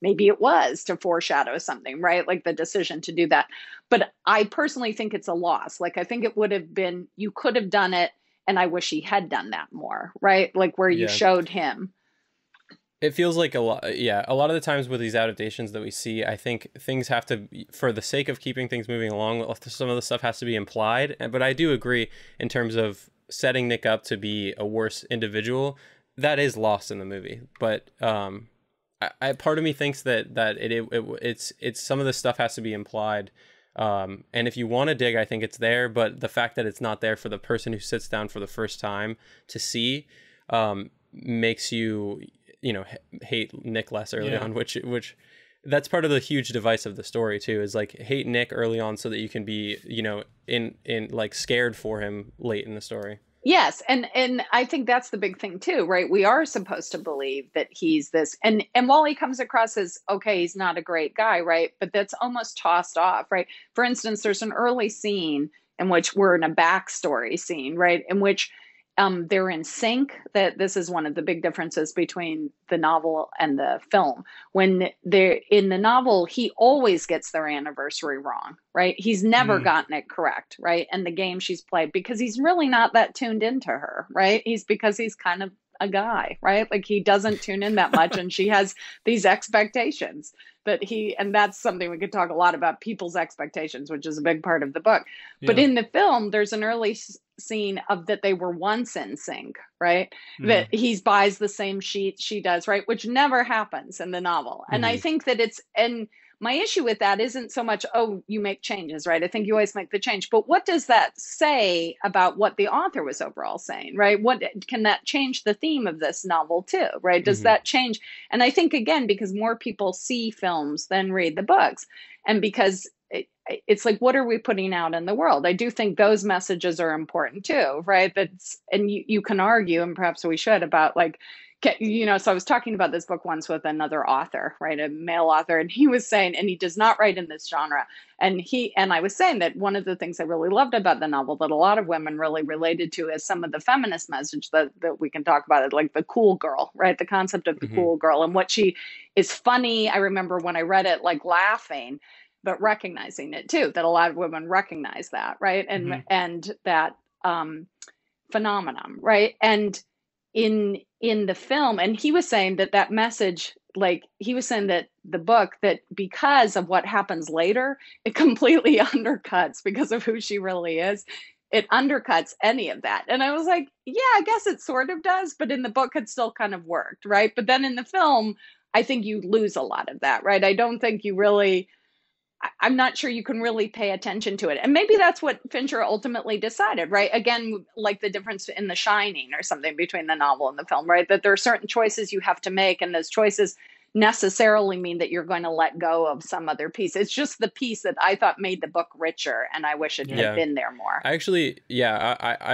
maybe it was to foreshadow something, right? Like the decision to do that. But I personally think it's a loss. Like I think it would have been, you could have done it, and I wish he had done that more, right? Like where you showed him. It feels like a lot, yeah. A lot of the times with these adaptations that we see, I think things have to, for the sake of keeping things moving along, some of the stuff has to be implied. But I do agree in terms of setting Nick up to be a worse individual. That is lost in the movie. But part of me thinks that it's some of this stuff has to be implied. And if you want to dig, I think it's there. But the fact that it's not there for the person who sits down for the first time to see, makes you, hate Nick less early on, which that's part of the huge device of the story too, is like hate Nick early on so that you can be, in like scared for him late in the story. Yes, and I think that's the big thing too, right? We are supposed to believe that he's this, and while he comes across as, okay, he's not a great guy, right? But that's almost tossed off, right? For instance, there's an early scene in which we're in a backstory scene, right? In which they're in sync. That this is one of the big differences between the novel and the film. When they're in the novel, he always gets their anniversary wrong, right? He's never gotten it correct, right? And the game she's played, because he's really not that tuned into her, right? Because he's kind of a guy, right? Like he doesn't tune in that much, and she has these expectations and that's something we could talk a lot about, people's expectations, which is a big part of the book. Yeah. But in the film, there's an early scene of that they were once in sync, right? That he buys the same sheet she does, right? Which never happens in the novel. And I think that and my issue with that isn't so much, oh, you make changes, right? I think you always make the change. But what does that say about what the author was overall saying, right? What can that change the theme of this novel too, right? Does that change? And I think, again, because more people see films than read the books, and because it's like, what are we putting out in the world? I do think those messages are important too, right? And you can argue, and perhaps we should, about like, so I was talking about this book once with another author, right? A male author. And he was saying, and he does not write in this genre. And I was saying that one of the things I really loved about the novel that a lot of women really related to is some of the feminist message that we can talk about, it, like the cool girl, right? The concept of the cool girl, and what she is funny. I remember when I read it, like laughing, but recognizing it too, that a lot of women recognize that, right? And that phenomenon, right? And in the film, and he was saying that message, like he was saying that the book, that because of what happens later, it completely undercuts, because of who she really is, it undercuts any of that. And I was like, yeah, I guess it sort of does, but in the book it still kind of worked, right? But then in the film, I think you lose a lot of that, right? I don't think you really, I'm not sure you can really pay attention to it. And maybe that's what Fincher ultimately decided, right? Again, like the difference in The Shining or something between the novel and the film, right? That there are certain choices you have to make, and those choices necessarily mean that you're going to let go of some other piece. It's just the piece that I thought made the book richer, and I wish it had been there more. I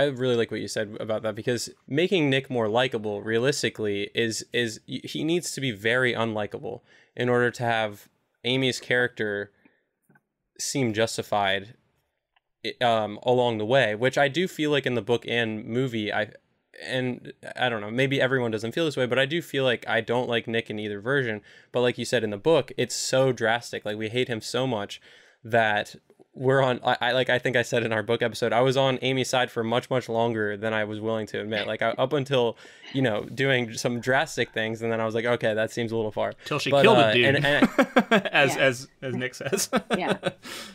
really like what you said about that, because making Nick more likable, realistically, is he needs to be very unlikable in order to have Amy's character seem justified along the way, which I do feel like in the book and movie. I don't know, maybe everyone doesn't feel this way, but I do feel like I don't like Nick in either version. But like you said, in the book, it's so drastic. Like, we hate him so much that we're on, I think I said in our book episode, I was on Amy's side for much, much longer than I was willing to admit. Like, up until, doing some drastic things, and then I was like, okay, that seems a little far. Till she killed a dude, as Nick says. Yeah.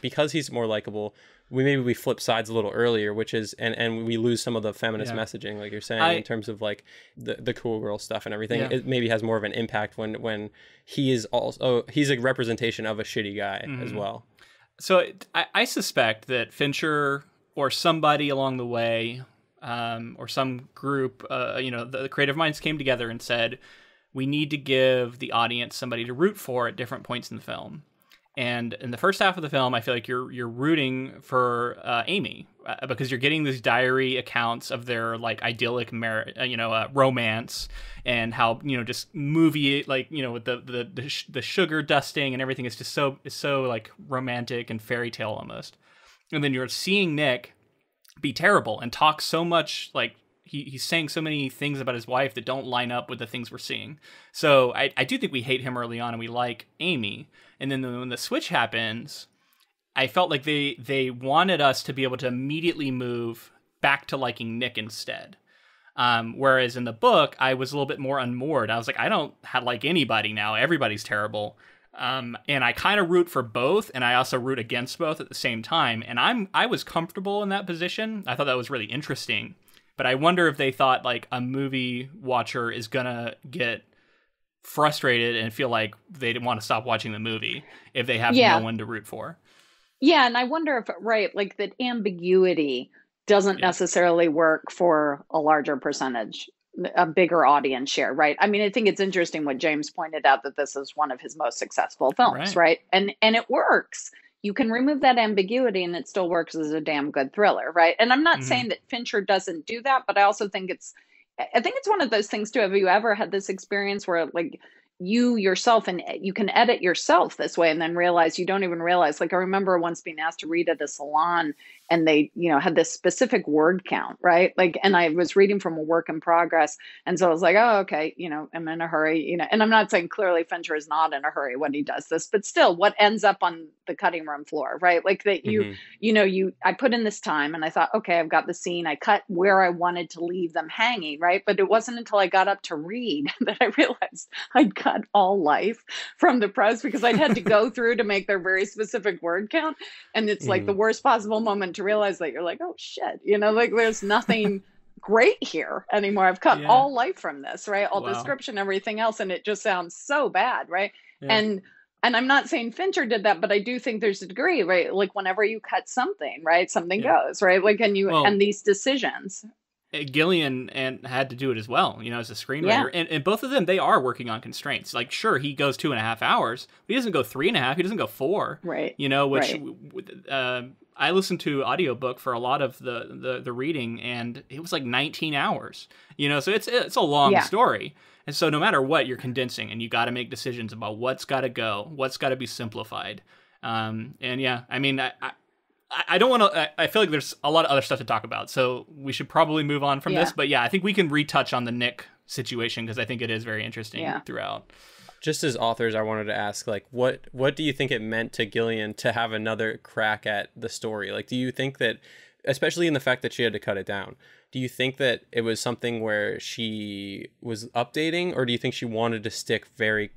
Because he's more likable, we flip sides a little earlier, which is, and we lose some of the feminist messaging, like you're saying, in terms of like the cool girl stuff and everything. It maybe has more of an impact when he's a representation of a shitty guy as well. So I suspect that Fincher or somebody along the way, or some group, the creative minds came together and said, we need to give the audience somebody to root for at different points in the film. And in the first half of the film, I feel like you're rooting for Amy, because you're getting these diary accounts of their like idyllic romance, and how just movie, like with the sugar dusting and everything is just so like romantic and fairy tale almost. And then you're seeing Nick be terrible and talk so much, like he's saying so many things about his wife that don't line up with the things we're seeing. So I do think we hate him early on and we like Amy. And then when the switch happens, I felt like they wanted us to be able to immediately move back to liking Nick instead. Whereas in the book, I was a little bit more unmoored. I was like, I don't like anybody now. Everybody's terrible. And I kind of root for both, and I also root against both at the same time. And I was comfortable in that position. I thought that was really interesting. But I wonder if they thought like a movie watcher is gonna get frustrated and feel like they want to stop watching the movie if they have no one to root for. Yeah, and I wonder if, right, like that ambiguity doesn't necessarily work for a larger percentage, a bigger audience share, right? I mean, I think it's interesting what James pointed out, that this is one of his most successful films, right? And it works. You can remove that ambiguity and it still works as a damn good thriller, right? And I'm not saying that Fincher doesn't do that, but I also think it's one of those things too. Have you ever had this experience where like you yourself, and you can edit yourself this way and then realize you don't even realize, like I remember once being asked to read at a salon and they, had this specific word count, right? Like, and I was reading from a work in progress. And so I was like, oh, okay, I'm in a hurry, and I'm not saying clearly Fincher is not in a hurry when he does this, but still what ends up on the cutting room floor, right? Like that I put in this time and I thought, okay, I've got the scene. I cut where I wanted to leave them hanging, right? But it wasn't until I got up to read that I realized I'd cut all life from the press because I'd had to go through to make their very specific word count. And it's like the worst possible moment to realize that you're like, oh shit, like there's nothing great here anymore. I've cut all life from this, right? All description, everything else. And it just sounds so bad, right? And I'm not saying Fincher did that, but I do think there's a degree, right? Like whenever you cut something, right? Something goes, right? Like, and these decisions. Gillian had to do it as well, as a screenwriter. And both of them, they are working on constraints. Like, sure, he goes 2.5 hours, but he doesn't go 3.5. He doesn't go 4. Right. Which I listened to audiobook for a lot of the reading, and it was like 19 hours. So it's a long story. And so no matter what, you're condensing, and you got to make decisions about what's got to go, what's got to be simplified. I mean, I don't want to. I feel like there's a lot of other stuff to talk about, so we should probably move on from this. But I think we can retouch on the Nick situation because I think it is very interesting throughout. Just as authors, I wanted to ask, like, what do you think it meant to Gillian to have another crack at the story? Like, do you think that, especially in the fact that she had to cut it down, do you think that it was something where she was updating, or do you think she wanted to stick very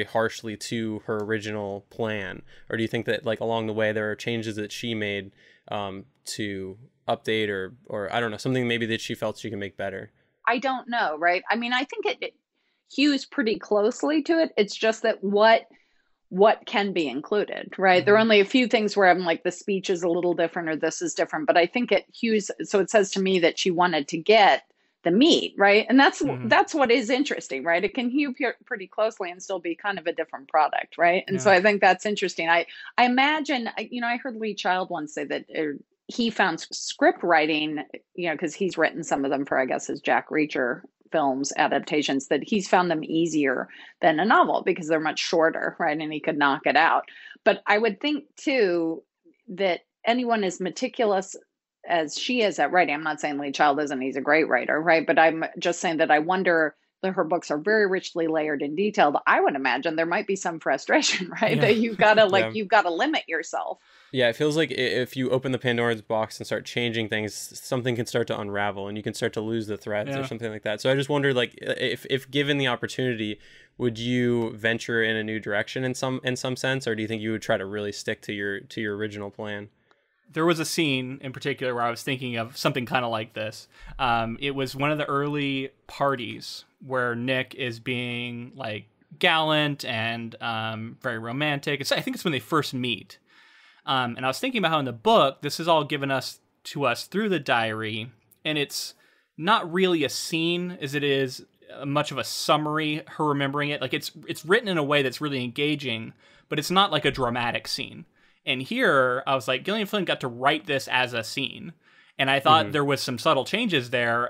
harshly to her original plan? Or do you think that like along the way there are changes that she made to update or I don't know, something maybe that she felt she can make better? I don't know, right? I mean, I think it hews pretty closely to it. It's just that what can be included, right? There are only a few things where I'm like, the speech is a little different or this is different, but I think it hews. So it says to me that she wanted to get the meat, right? And that's what is interesting, right? It can hew pretty closely and still be kind of a different product, right? And so I think that's interesting. I imagine, I heard Lee Child once say that he found script writing, because he's written some of them for, I guess, his Jack Reacher films adaptations, that he's found them easier than a novel because they're much shorter, right? And he could knock it out. But I would think too that anyone as meticulous as she is at writing, I'm not saying Lee Child isn't, he's a great writer, right? But I'm just saying that I wonder that her books are very richly layered and detailed. I would imagine there might be some frustration, right? That you've got to you've got to limit yourself. Yeah, it feels like if you open the Pandora's box and start changing things, something can start to unravel and you can start to lose the threads or something like that. So I just wonder, like, if given the opportunity, would you venture in a new direction in some sense, or do you think you would try to really stick to your original plan? There was a scene in particular where I was thinking of something kind of like this. It was one of the early parties where Nick is being like gallant and very romantic. I think it's when they first meet. And I was thinking about how in the book, this is all given to us through the diary, and it's not really a scene as it is much of a summary, her remembering it. Like it's written in a way that's really engaging, but it's not like a dramatic scene. And here, I was like, Gillian Flynn got to write this as a scene. And I thought there was some subtle changes there,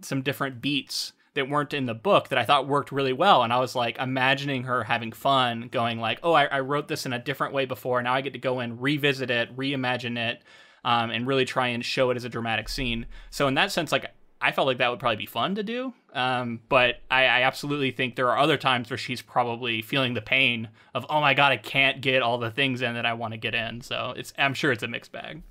some different beats that weren't in the book that I thought worked really well. And I was like imagining her having fun, going like, oh, I wrote this in a different way before. Now I get to go and revisit it, reimagine it, and really try and show it as a dramatic scene. So in that sense, like, I felt like that would probably be fun to do. But I absolutely think there are other times where she's probably feeling the pain of, oh my God, I can't get all the things in that I want to get in. So I'm sure it's a mixed bag.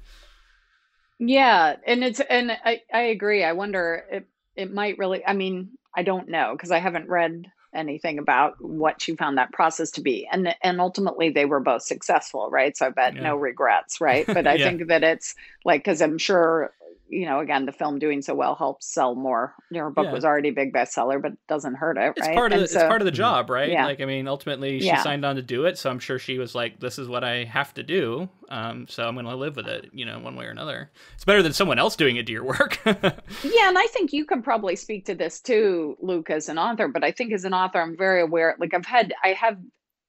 Yeah. And I agree. I wonder it might really, I mean, I don't know because I haven't read anything about what she found that process to be. And ultimately they were both successful, right? So I bet no regrets, right? But I think that it's like, because I'm sure, again, the film doing so well helps sell more. Her book was already a big bestseller, but it doesn't hurt it, right? It's part of the job, right? Yeah. Like, I mean, ultimately she signed on to do it, so I'm sure she was like, this is what I have to do, so I'm going to live with it, one way or another. It's better than someone else doing it to your work. Yeah, and I think you could probably speak to this too, Luke, as an author, but I think as an author, I'm very aware, like I have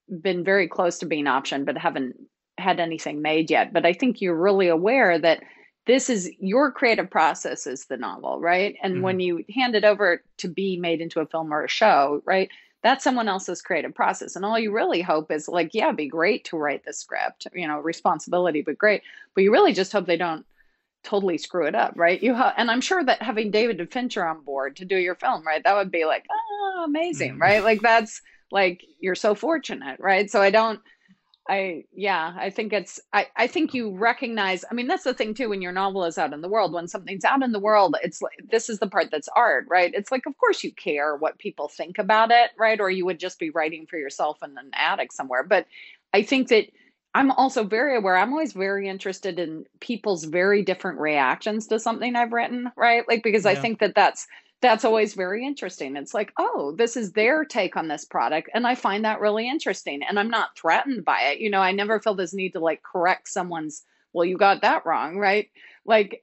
been very close to being optioned, but haven't had anything made yet. But I think you're really aware that this is your creative process is the novel, right? And when you hand it over to be made into a film or a show, right, that's someone else's creative process. And all you really hope is like, yeah, it'd be great to write the script, responsibility, but great. But you really just hope they don't totally screw it up, right? And I'm sure that having David Fincher on board to do your film, right, that would be like, oh, amazing, right? Like that's like, you're so fortunate, right? So I think you recognize, I mean, that's the thing too, when your novel is out in the world, when something's out in the world, it's like, this is the part that's art, right? It's like, of course you care what people think about it, right? Or you would just be writing for yourself in an attic somewhere. But I think that I'm also very aware, I'm always very interested in people's very different reactions to something I've written, right? Like, because I think that's always very interesting. It's like, oh, this is their take on this product. And I find that really interesting. And I'm not threatened by it. I never feel this need to like correct someone's, well, you got that wrong, right? Like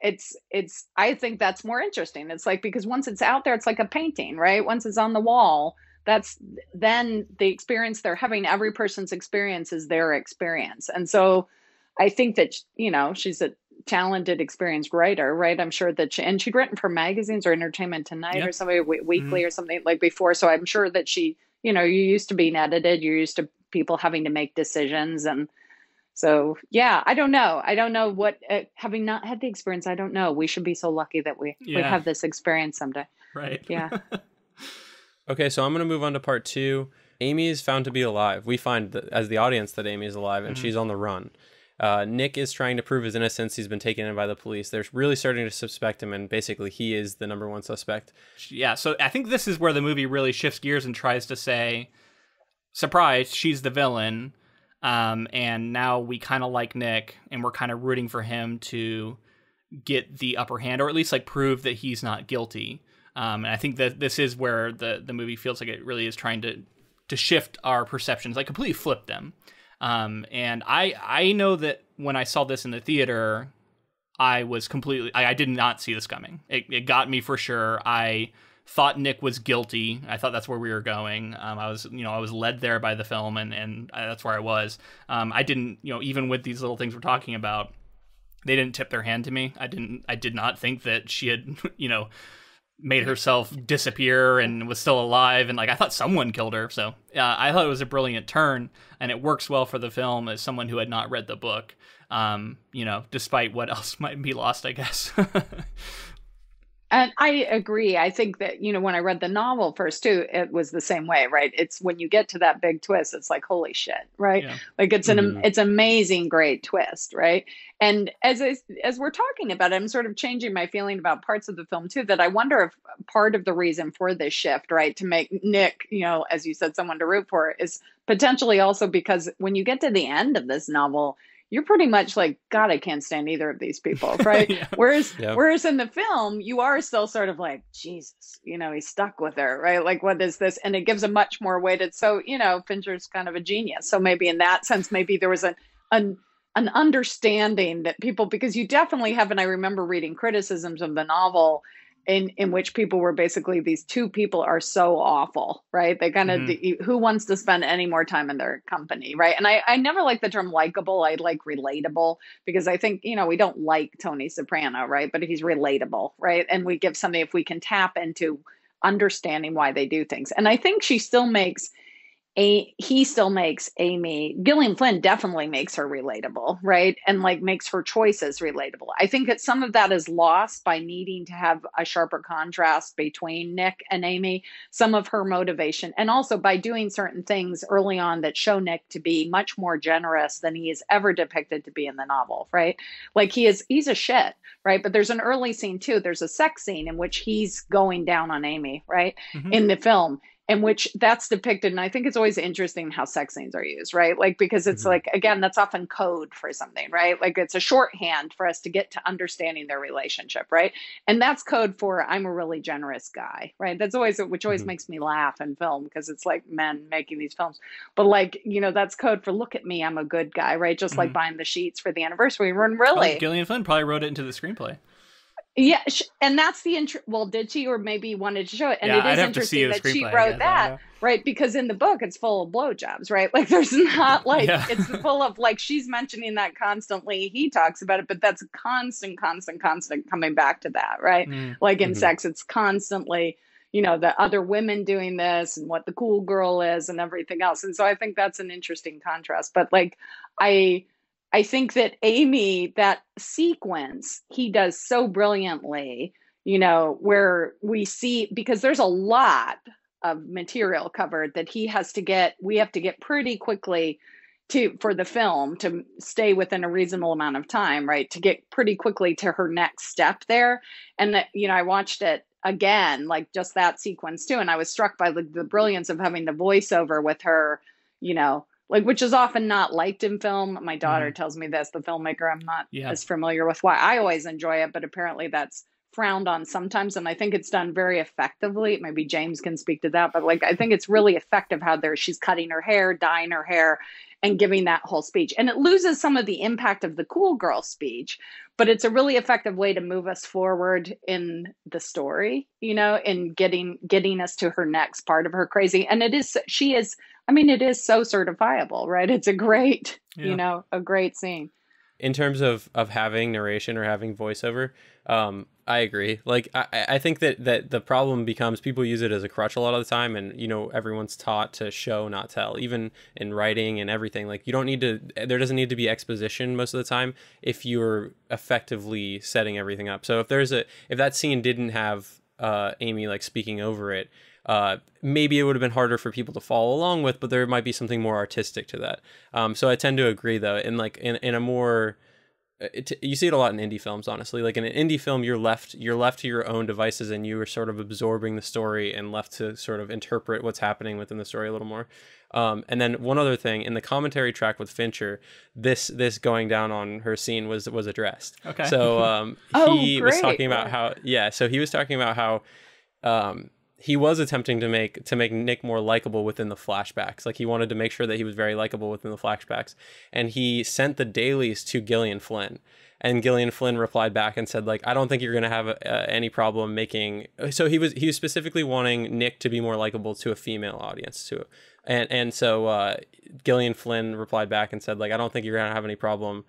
I think that's more interesting. It's like, because once it's out there, it's like a painting, right? Once it's on the wall, that's then the experience they're having. Every person's experience is their experience. And so I think that, she's a talented, experienced writer, right? I'm sure that she'd written for magazines or Entertainment Tonight or something, Weekly or something like before. So I'm sure that she, you're used to being edited, you're used to people having to make decisions. And so, yeah, I don't know what, having not had the experience, I don't know. We should be so lucky that we have this experience someday. Right. Yeah. Okay, so I'm going to move on to part 2. Amy is found to be alive. We find that, as the audience, that Amy is alive, and she's on the run. Nick is trying to prove his innocence. He's been taken in by the police. They're really starting to suspect him, and basically he is the number one suspect. Yeah, so I think this is where the movie really shifts gears and tries to say, surprise, she's the villain, and now we kind of like Nick, and we're kind of rooting for him to get the upper hand, or at least like prove that he's not guilty. And I think that this is where the movie feels like it really is trying to shift our perceptions, like completely flip them. And I know that when I saw this in the theater, I did not see this coming. It got me for sure. I thought Nick was guilty. I thought that's where we were going. I was led there by the film, and that's where I was. I didn't, even with these little things we're talking about, they didn't tip their hand to me. I did not think that she had, made herself disappear and was still alive, and like I thought someone killed her. So I thought it was a brilliant turn, and it works well for the film as someone who had not read the book, despite what else might be lost, I guess. And I agree. I think that, when I read the novel first too, it was the same way, right? It's when you get to that big twist, it's like, holy shit, right? Yeah. Like it's amazing, great twist, right? And as we're talking about it, I'm sort of changing my feeling about parts of the film too, that I wonder if part of the reason for this shift, right, to make Nick, as you said, someone to root for, is potentially also because when you get to the end of this novel, you're pretty much like, God, I can't stand either of these people, right? Yeah. Whereas in the film, you are still sort of like, Jesus, he's stuck with her, right? Like, what is this? And it gives a much more weighted. So, Fincher's kind of a genius. So maybe in that sense, maybe there was an understanding that people, because you definitely have, and I remember reading criticisms of the novel in which people were basically, these two people are so awful, right? They kind of, who wants to spend any more time in their company, right? And I never like the term likable. I like relatable, because I think, we don't like Tony Soprano, right? But he's relatable, right? And we give something, if we can tap into understanding why they do things. And I think she still makes, he still makes Amy, Gillian Flynn definitely makes her relatable, right? And like makes her choices relatable. I think that some of that is lost by needing to have a sharper contrast between Nick and Amy, some of her motivation, and also by doing certain things early on that show Nick to be much more generous than he is ever depicted to be in the novel, right? Like he's a shit, right? But there's an early scene too. There's a sex scene in which he's going down on Amy, right? In the film, in which that's depicted. And I think it's always interesting how sex scenes are used, right? Like, because it's like, again, that's often code for something, right? Like it's a shorthand for us to get to understanding their relationship, right? And that's code for I'm a really generous guy, right? That's always, which always makes me laugh in film because it's like men making these films. But like, you know, that's code for look at me, I'm a good guy, right? Just like buying the sheets for the anniversary. And really, Gillian Flynn probably wrote it into the screenplay. Yeah, and that's the well, did she, or maybe wanted to show it? And yeah, it is interesting that she wrote that, right? Because in the book, it's full of blowjobs, right? Like there's not like it's full of like she's mentioning that constantly. He talks about it, but that's constant coming back to that, right? Like in sex, it's constantly, you know, the other women doing this and what the cool girl is and everything else. And so I think that's an interesting contrast. But like I think that Amy, that sequence, he does so brilliantly, you know, where we see, because there's a lot of material covered that we have to get pretty quickly for the film to stay within a reasonable amount of time, right? To get pretty quickly to her next step there. And that, you know, I watched it again, like just that sequence too. And I was struck by the brilliance of having the voiceover with her, you know, like, which is often not liked in film. My daughter tells me this, the filmmaker. I'm not as familiar with why. I always enjoy it, but apparently that's frowned on sometimes. And I think it's done very effectively. Maybe James can speak to that, but like, I think it's really effective how she's cutting her hair, dyeing her hair, and giving that whole speech. And it loses some of the impact of the cool girl speech, but it's a really effective way to move us forward in the story, you know, in getting us to her next part of her crazy. And it is so certifiable, right? It's a great, you know, a great scene. In terms of having narration or having voiceover, I agree. Like, I think that the problem becomes people use it as a crutch a lot of the time. And, you know, everyone's taught to show, not tell, even in writing and everything. Like, there doesn't need to be exposition most of the time if you're effectively setting everything up. So if that scene didn't have Amy like speaking over it, maybe it would have been harder for people to follow along with, but there might be something more artistic to that. So I tend to agree though, in a more, you see it a lot in indie films, honestly. Like in an indie film, you're left to your own devices and you are sort of absorbing the story and left to sort of interpret what's happening within the story a little more. And then one other thing, in the commentary track with Fincher, this going down on her scene was addressed. Okay. So he was talking about how he was attempting to make Nick more likable within the flashbacks. Like he wanted to make sure that he was very likable within the flashbacks. And he sent the dailies to Gillian Flynn. And Gillian Flynn replied back and said, like, I don't think you're going to have any problem making... So he was specifically wanting Nick to be more likable to a female audience too. And so Gillian Flynn replied back and said, like, I don't think you're going to have any problem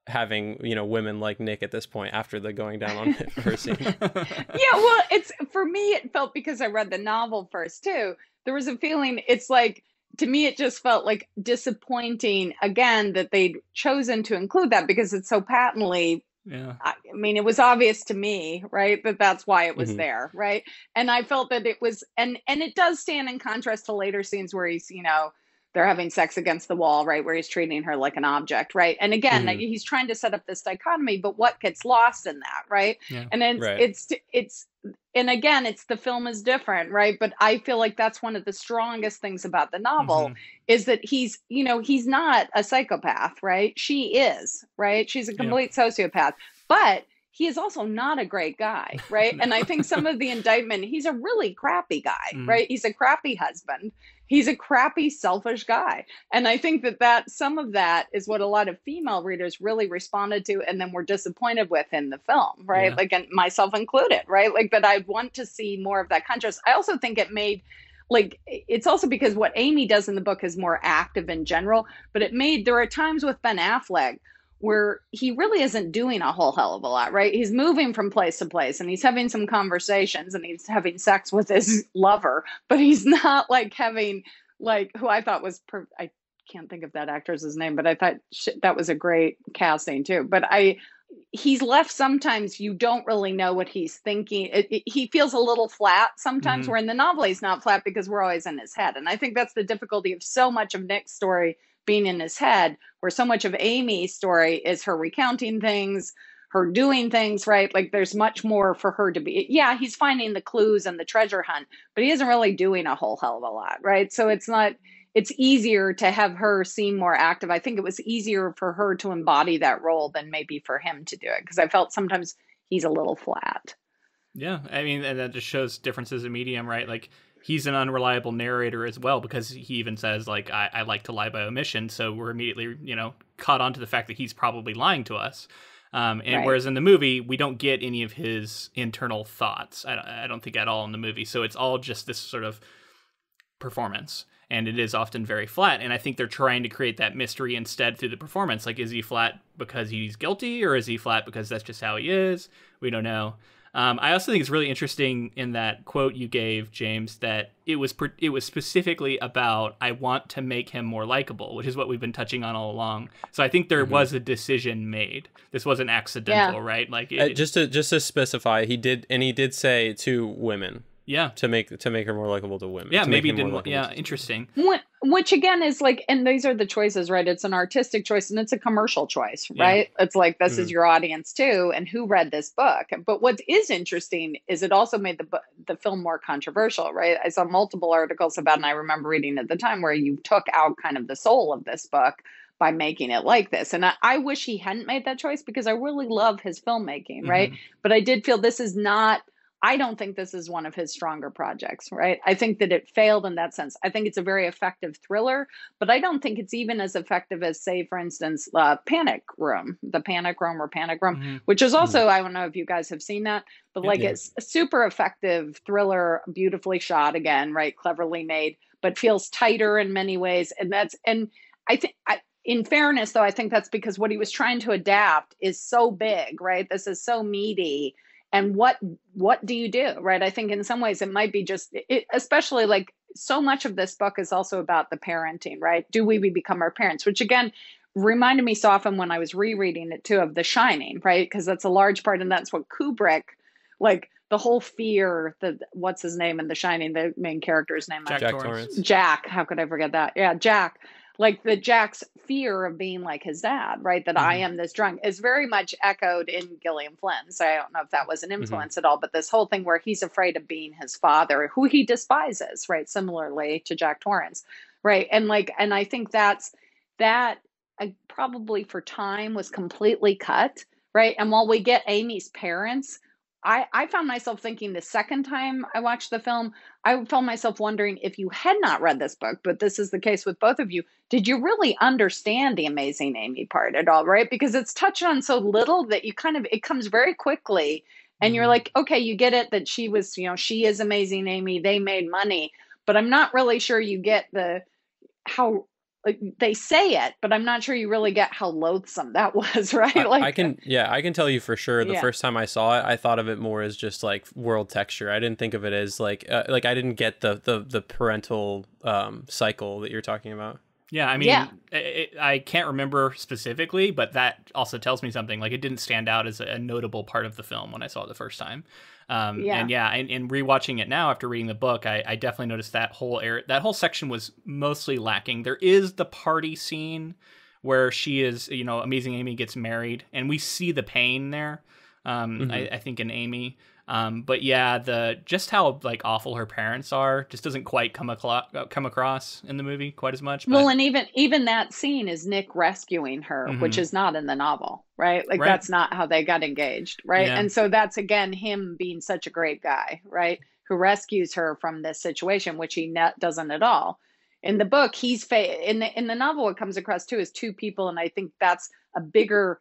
having, you know, women like Nick at this point after the going down on her scene. Yeah, well, it's, for me, it felt, because I read the novel first too, there was a feeling, it's like, to me, it just felt like disappointing again that they'd chosen to include that, because it's so patently, I mean, it was obvious to me, right, that that's why it was there, right? And I felt that it was, and it does stand in contrast to later scenes where he's, you know, they're having sex against the wall, right, where he's treating her like an object, right? And again, he's trying to set up this dichotomy, but what gets lost in that, right? Yeah. And it's and again, it's, the film is different, right? But I feel like that's one of the strongest things about the novel is that he's, you know, he's not a psychopath, right? She is, right? She's a complete sociopath, but he is also not a great guy, right? And I think some of the indictment, he's a really crappy guy, right? He's a crappy husband. He's a crappy, selfish guy. And I think that some of that is what a lot of female readers really responded to and then were disappointed with in the film, right? Yeah. Like, and myself included, right? Like, that I want to see more of that contrast. I also think it made, like, it's also because what Amy does in the book is more active in general, but there are times with Ben Affleck where he really isn't doing a whole hell of a lot, right? He's moving from place to place and he's having some conversations and he's having sex with his lover, but he's not like having like who I thought was I can't think of that actress's name, but I thought that was a great casting too. But he's left sometimes you don't really know what he's thinking. He feels a little flat sometimes, where in the novel he's not flat because we're always in his head. And I think that's the difficulty of so much of Nick's story being in his head, where so much of Amy's story is her recounting things, her doing things, right? Like there's much more for her to be. Yeah, he's finding the clues and the treasure hunt, but he isn't really doing a whole hell of a lot, right? So it's easier to have her seem more active. I think it was easier for her to embody that role than maybe for him to do it, because I felt sometimes he's a little flat. Yeah, I mean, and that just shows differences in medium, right? Like, he's an unreliable narrator as well, because he even says, like, I like to lie by omission, so we're immediately, caught on to the fact that he's probably lying to us. Whereas in the movie, we don't get any of his internal thoughts. I don't think at all in the movie. So it's all just this sort of performance. And it is often very flat. And I think they're trying to create that mystery instead through the performance. Like, is he flat because he's guilty, or is he flat because that's just how he is? We don't know. I also think it's really interesting in that quote you gave, James, that it was specifically about, I want to make him more likable, which is what we've been touching on all along. So I think there was a decision made. This wasn't accidental, right? Like just to specify, he did say to women. Yeah, to make her more likable to women. Yeah, maybe didn't. Yeah, interesting. Which again is like, and these are the choices, right? It's an artistic choice and it's a commercial choice, right? Yeah. It's like, this is your audience too, and who read this book. But what is interesting is it also made the film more controversial, right? I saw multiple articles about, and I remember reading at the time, where you took out kind of the soul of this book by making it like this. And I wish he hadn't made that choice, because I really love his filmmaking, right? But I did feel I don't think this is one of his stronger projects, right? I think that it failed in that sense. I think it's a very effective thriller, but I don't think it's even as effective as, say, for instance, Panic Room, which is also, I don't know if you guys have seen that, but it's a super effective thriller, beautifully shot again, right? Cleverly made, but feels tighter in many ways. And I think, in fairness, though, I think that's because what he was trying to adapt is so big, right? This is so meaty. And what do you do, right? I think in some ways it might be just, especially like so much of this book is also about the parenting, right? Do we become our parents? Which again, reminded me so often when I was rereading it too of The Shining, right? Because that's a large part, and that's what Kubrick, like the whole fear, what's his name in The Shining, the main character's name? Jack Torrance. Jack, how could I forget that? Yeah, Jack. Like Jack's fear of being like his dad, right? That I am this drunk is very much echoed in Gillian Flynn. So I don't know if that was an influence at all, but this whole thing where he's afraid of being his father, who he despises, right? Similarly to Jack Torrance, right? And I think that probably for time was completely cut, right? And while we get Amy's parents, I found myself thinking the second time I watched the film, I found myself wondering, if you had not read this book, but this is the case with both of you, did you really understand the Amazing Amy part at all, right? Because it's touched on so little that it comes very quickly, and you're like, okay, you get it that she was, she is Amazing Amy, they made money, but I'm not really sure you get how they say it, but I'm not sure you really get how loathsome that was, right? I can tell you for sure. The first time I saw it, I thought of it more as just like world texture. I didn't think of it as like I didn't get the parental cycle that you're talking about. Yeah, I mean, I can't remember specifically, but that also tells me something. Like, it didn't stand out as a notable part of the film when I saw it the first time. And rewatching it now after reading the book, I definitely noticed that whole section was mostly lacking. There is the party scene where she is, Amazing Amy gets married, and we see the pain there. I think in Amy. But yeah, just how like awful her parents are just doesn't quite come across in the movie quite as much. But... Well, and even that scene is Nick rescuing her, which is not in the novel, right? Like that's not how they got engaged, right? Yeah. And so that's again him being such a great guy, right? Who rescues her from this situation, which he doesn't at all. In the book, in the novel, it comes across too as two people, and I think that's a bigger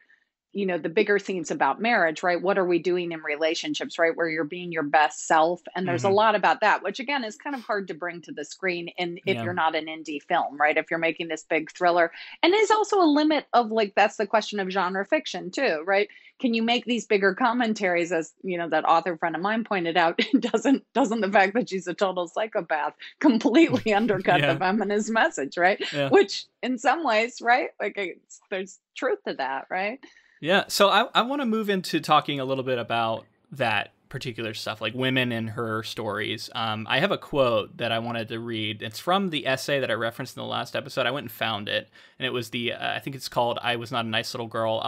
the bigger themes about marriage, right? What are we doing in relationships, right? Where you're being your best self. And there's a lot about that, which again is kind of hard to bring to the screen if you're not an indie film, right? If you're making this big thriller. And there's also a limit of like, that's the question of genre fiction too, right? Can you make these bigger commentaries, as that author friend of mine pointed out? Doesn't the fact that she's a total psychopath completely undercut the feminist message, right? Which in some ways, right, like there's truth to that, right? Yeah. So I want to move into talking a little bit about that particular stuff, like women in her stories. I have a quote that I wanted to read. It's from the essay that I referenced in the last episode. I went and found it, and it was I think it's called "I Was Not a Nice Little Girl."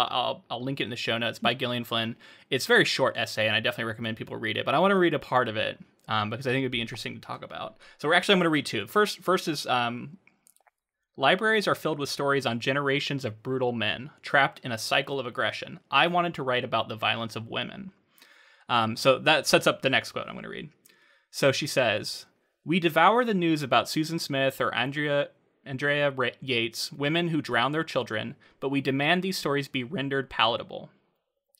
I'll link it in the show notes, by Gillian Flynn. It's a very short essay, and I definitely recommend people read it. But I want to read a part of it because I think it'd be interesting to talk about. So I'm going to read two. First is libraries are filled with stories on generations of brutal men trapped in a cycle of aggression. I wanted to write about the violence of women. So that sets up the next quote I'm going to read. So she says, "We devour the news about Susan Smith or Andrea Yates, women who drown their children, but we demand these stories be rendered palatable.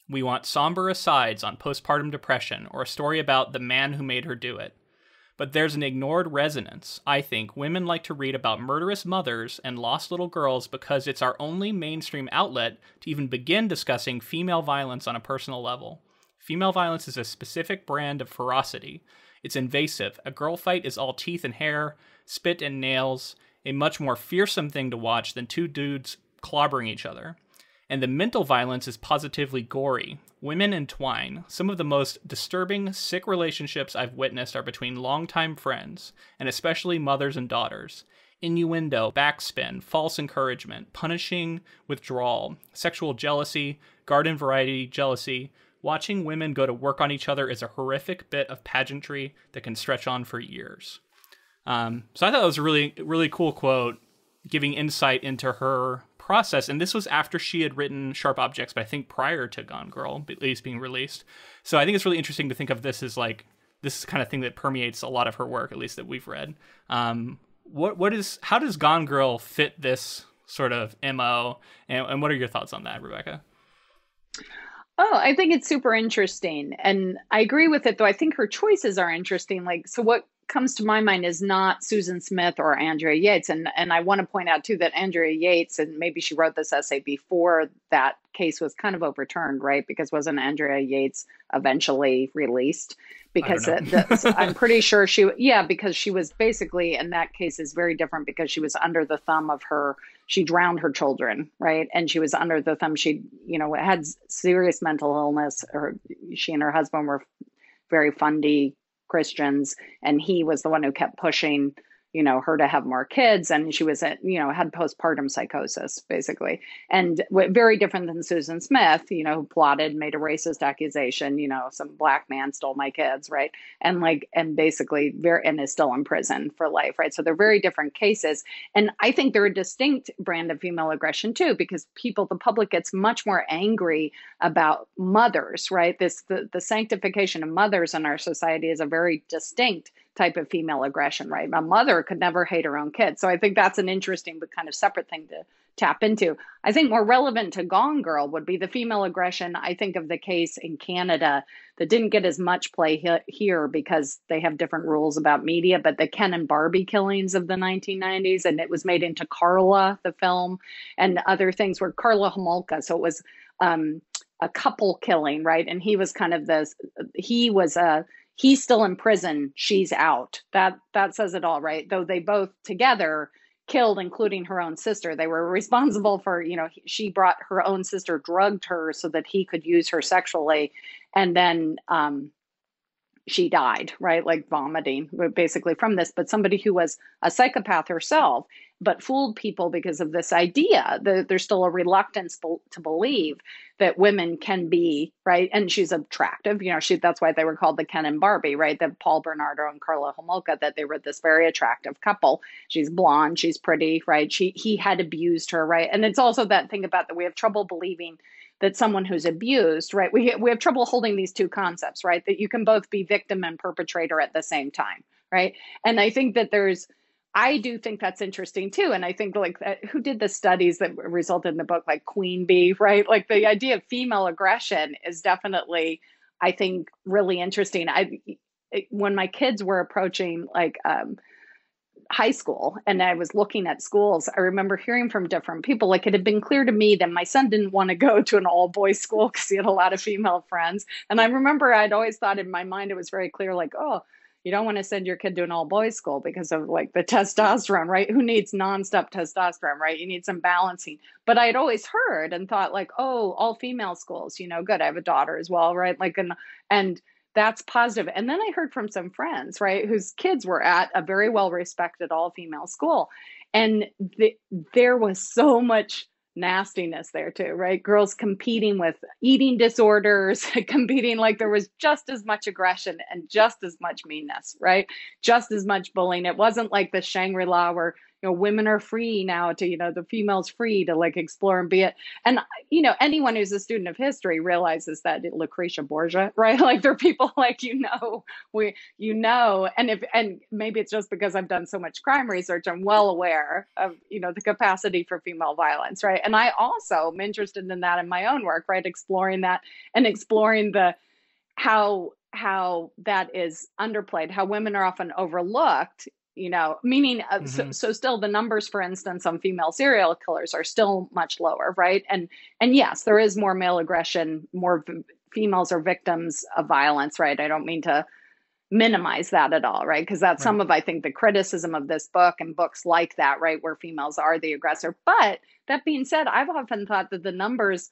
We want somber asides on postpartum depression or a story about the man who made her do it. But there's an ignored resonance. I think women like to read about murderous mothers and lost little girls because it's our only mainstream outlet to even begin discussing female violence on a personal level. Female violence is a specific brand of ferocity. It's invasive. A girl fight is all teeth and hair, spit and nails, a much more fearsome thing to watch than two dudes clobbering each other. And the mental violence is positively gory. Women entwine. Some of the most disturbing, sick relationships I've witnessed are between longtime friends, and especially mothers and daughters. Innuendo, backspin, false encouragement, punishing withdrawal, sexual jealousy, garden variety jealousy. Watching women go to work on each other is a horrific bit of pageantry that can stretch on for years." So I thought that was a really, really cool quote, giving insight into her process. And this was after she had written Sharp Objects, but I think prior to Gone Girl at least being released. So I think it's really interesting to think of this as like, this is the kind of thing that permeates a lot of her work, at least that we've read. How does Gone Girl fit this sort of MO? And what are your thoughts on that, Rebecca? Oh, I think it's super interesting. And I agree with it, though. I think her choices are interesting. Like, so what comes to my mind is not Susan Smith or Andrea Yates. And I want to point out, too, that Andrea Yates, and maybe she wrote this essay before that case was kind of overturned, right? Because wasn't Andrea Yates eventually released? Because I'm pretty sure because she was basically, in that case is very different because she was under the thumb of she drowned her children, right? And she was under the thumb, she, had serious mental illness, or she and her husband were very fundy Christians, and he was the one who kept pushing, her to have more kids. And she was, had postpartum psychosis, basically. And very different than Susan Smith, who plotted, made a racist accusation, some black man stole my kids, right? And basically and is still in prison for life, right? So they're very different cases. And I think they're a distinct brand of female aggression too, because the public gets much more angry about mothers, right? The sanctification of mothers in our society is a very distinct type of female aggression, right? A mother could never hate her own kids. So I think that's an interesting but kind of separate thing to tap into. I think more relevant to Gone Girl would be the female aggression. I think of the case in Canada that didn't get as much play here because they have different rules about media, but the Ken and Barbie killings of the 1990s, and it was made into Carla, the film, and other things were Carla Homolka. So it was a couple killing, right? And he was kind of he's still in prison, she's out. That says it all, right? Though they both together killed, including her own sister. They were responsible for, she brought her own sister, drugged her so that he could use her sexually. And then she died, right? Like vomiting basically from this. But somebody who was a psychopath herself, but fooled people because of this idea that there's still a reluctance to believe that women can be, right? And she's attractive, that's why they were called the Ken and Barbie, right? That Paul Bernardo and Carla Homolka, that they were this very attractive couple. She's blonde, she's pretty, right? He had abused her, right? And it's also that thing about that we have trouble believing that someone who's abused, right? We have trouble holding these two concepts, right? That you can both be victim and perpetrator at the same time, right? And I think that I do think that's interesting too. And I think like who did the studies that resulted in the book, like Queen Bee, right? Like the idea of female aggression is definitely, I think, really interesting. When my kids were approaching like high school and I was looking at schools, I remember hearing from different people, like it had been clear to me that my son didn't want to go to an all boys school because he had a lot of female friends. And I remember I'd always thought in my mind, it was very clear, like, oh, you don't want to send your kid to an all boys school because of like the testosterone, right? Who needs nonstop testosterone, right? You need some balancing. But I'd always heard and thought like, oh, all female schools, good. I have a daughter as well, right? Like, and that's positive. And then I heard from some friends, right, whose kids were at a very well respected all female school. And there was so much nastiness there too, right? Girls competing with eating disorders, competing, like there was just as much aggression and just as much meanness, right? Just as much bullying. It wasn't like the Shangri-La where, women are free now to, the females free to like explore and be it. And, anyone who's a student of history realizes that Lucretia Borgia, right? Like there are people like, and maybe it's just because I've done so much crime research, I'm well aware of, the capacity for female violence, right? And I also am interested in that in my own work, right? Exploring that and exploring how that is underplayed, how women are often overlooked, meaning so still the numbers, for instance, on female serial killers are still much lower, right? And yes, there is more male aggression, more females are victims of violence, right? I don't mean to minimize that at all, right? Because that's some of, I think, the criticism of this book and books like that, right? Where females are the aggressor. But that being said, I've often thought that the numbers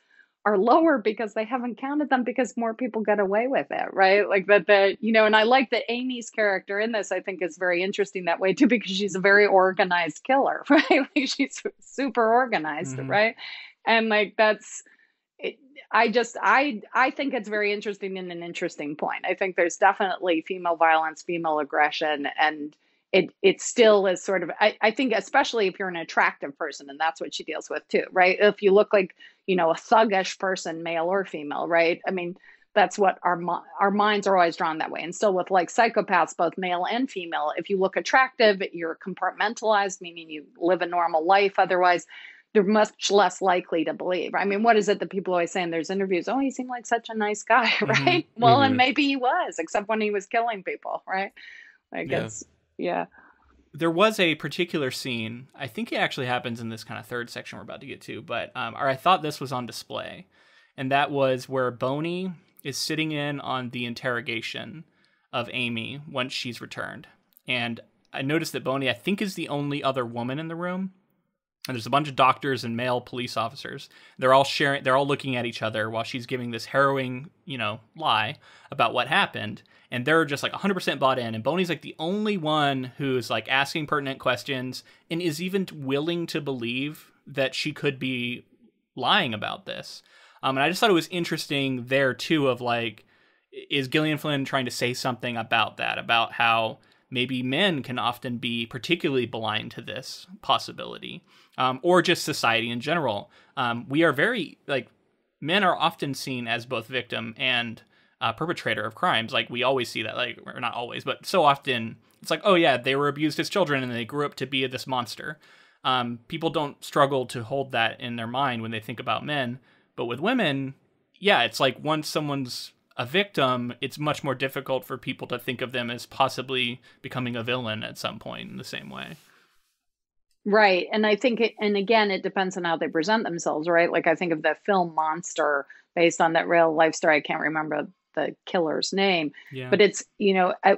are lower because they haven't counted them because more people get away with it, right? Like that, and I like that Amy's character in this, I think is very interesting that way too, because she's a very organized killer, right? Like she's super organized, right? And like, I think it's very interesting and an interesting point. I think there's definitely female violence, female aggression, and it still is sort of, I think, especially if you're an attractive person, and that's what she deals with too, right? If you look like, a thuggish person, male or female, right? I mean, that's what our minds are always drawn that way. And still with like psychopaths, both male and female, if you look attractive, you're compartmentalized, meaning you live a normal life. Otherwise, they're much less likely to believe. I mean, what is it that people always say in those interviews? Oh, he seemed like such a nice guy, right? Well, and maybe he was, except when he was killing people, right? Like yeah. There was a particular scene, I think it actually happens in this kind of third section we're about to get to, but I thought this was on display. And that was where Boney is sitting in on the interrogation of Amy once she's returned. And I noticed that Boney, I think, is the only other woman in the room. And there's a bunch of doctors and male police officers. They're all looking at each other while she's giving this harrowing, lie about what happened. And they're just like 100% bought in. And Boney's like the only one who's like asking pertinent questions and is even willing to believe that she could be lying about this. And I just thought it was interesting there too of like, is Gillian Flynn trying to say something about that, about how maybe men can often be particularly blind to this possibility, or just society in general. We are very, like, men are often seen as both victim and perpetrator of crimes. Like, we always see that, like, or not always, but so often it's like, oh yeah, they were abused as children and they grew up to be this monster. People don't struggle to hold that in their mind when they think about men. But with women, yeah, it's like once someone's a victim, it's much more difficult for people to think of them as possibly becoming a villain at some point in the same way. Right. And I think and again, it depends on how they present themselves, right? Like I think of the film Monster based on that real life story. I can't remember the killer's name, but it's,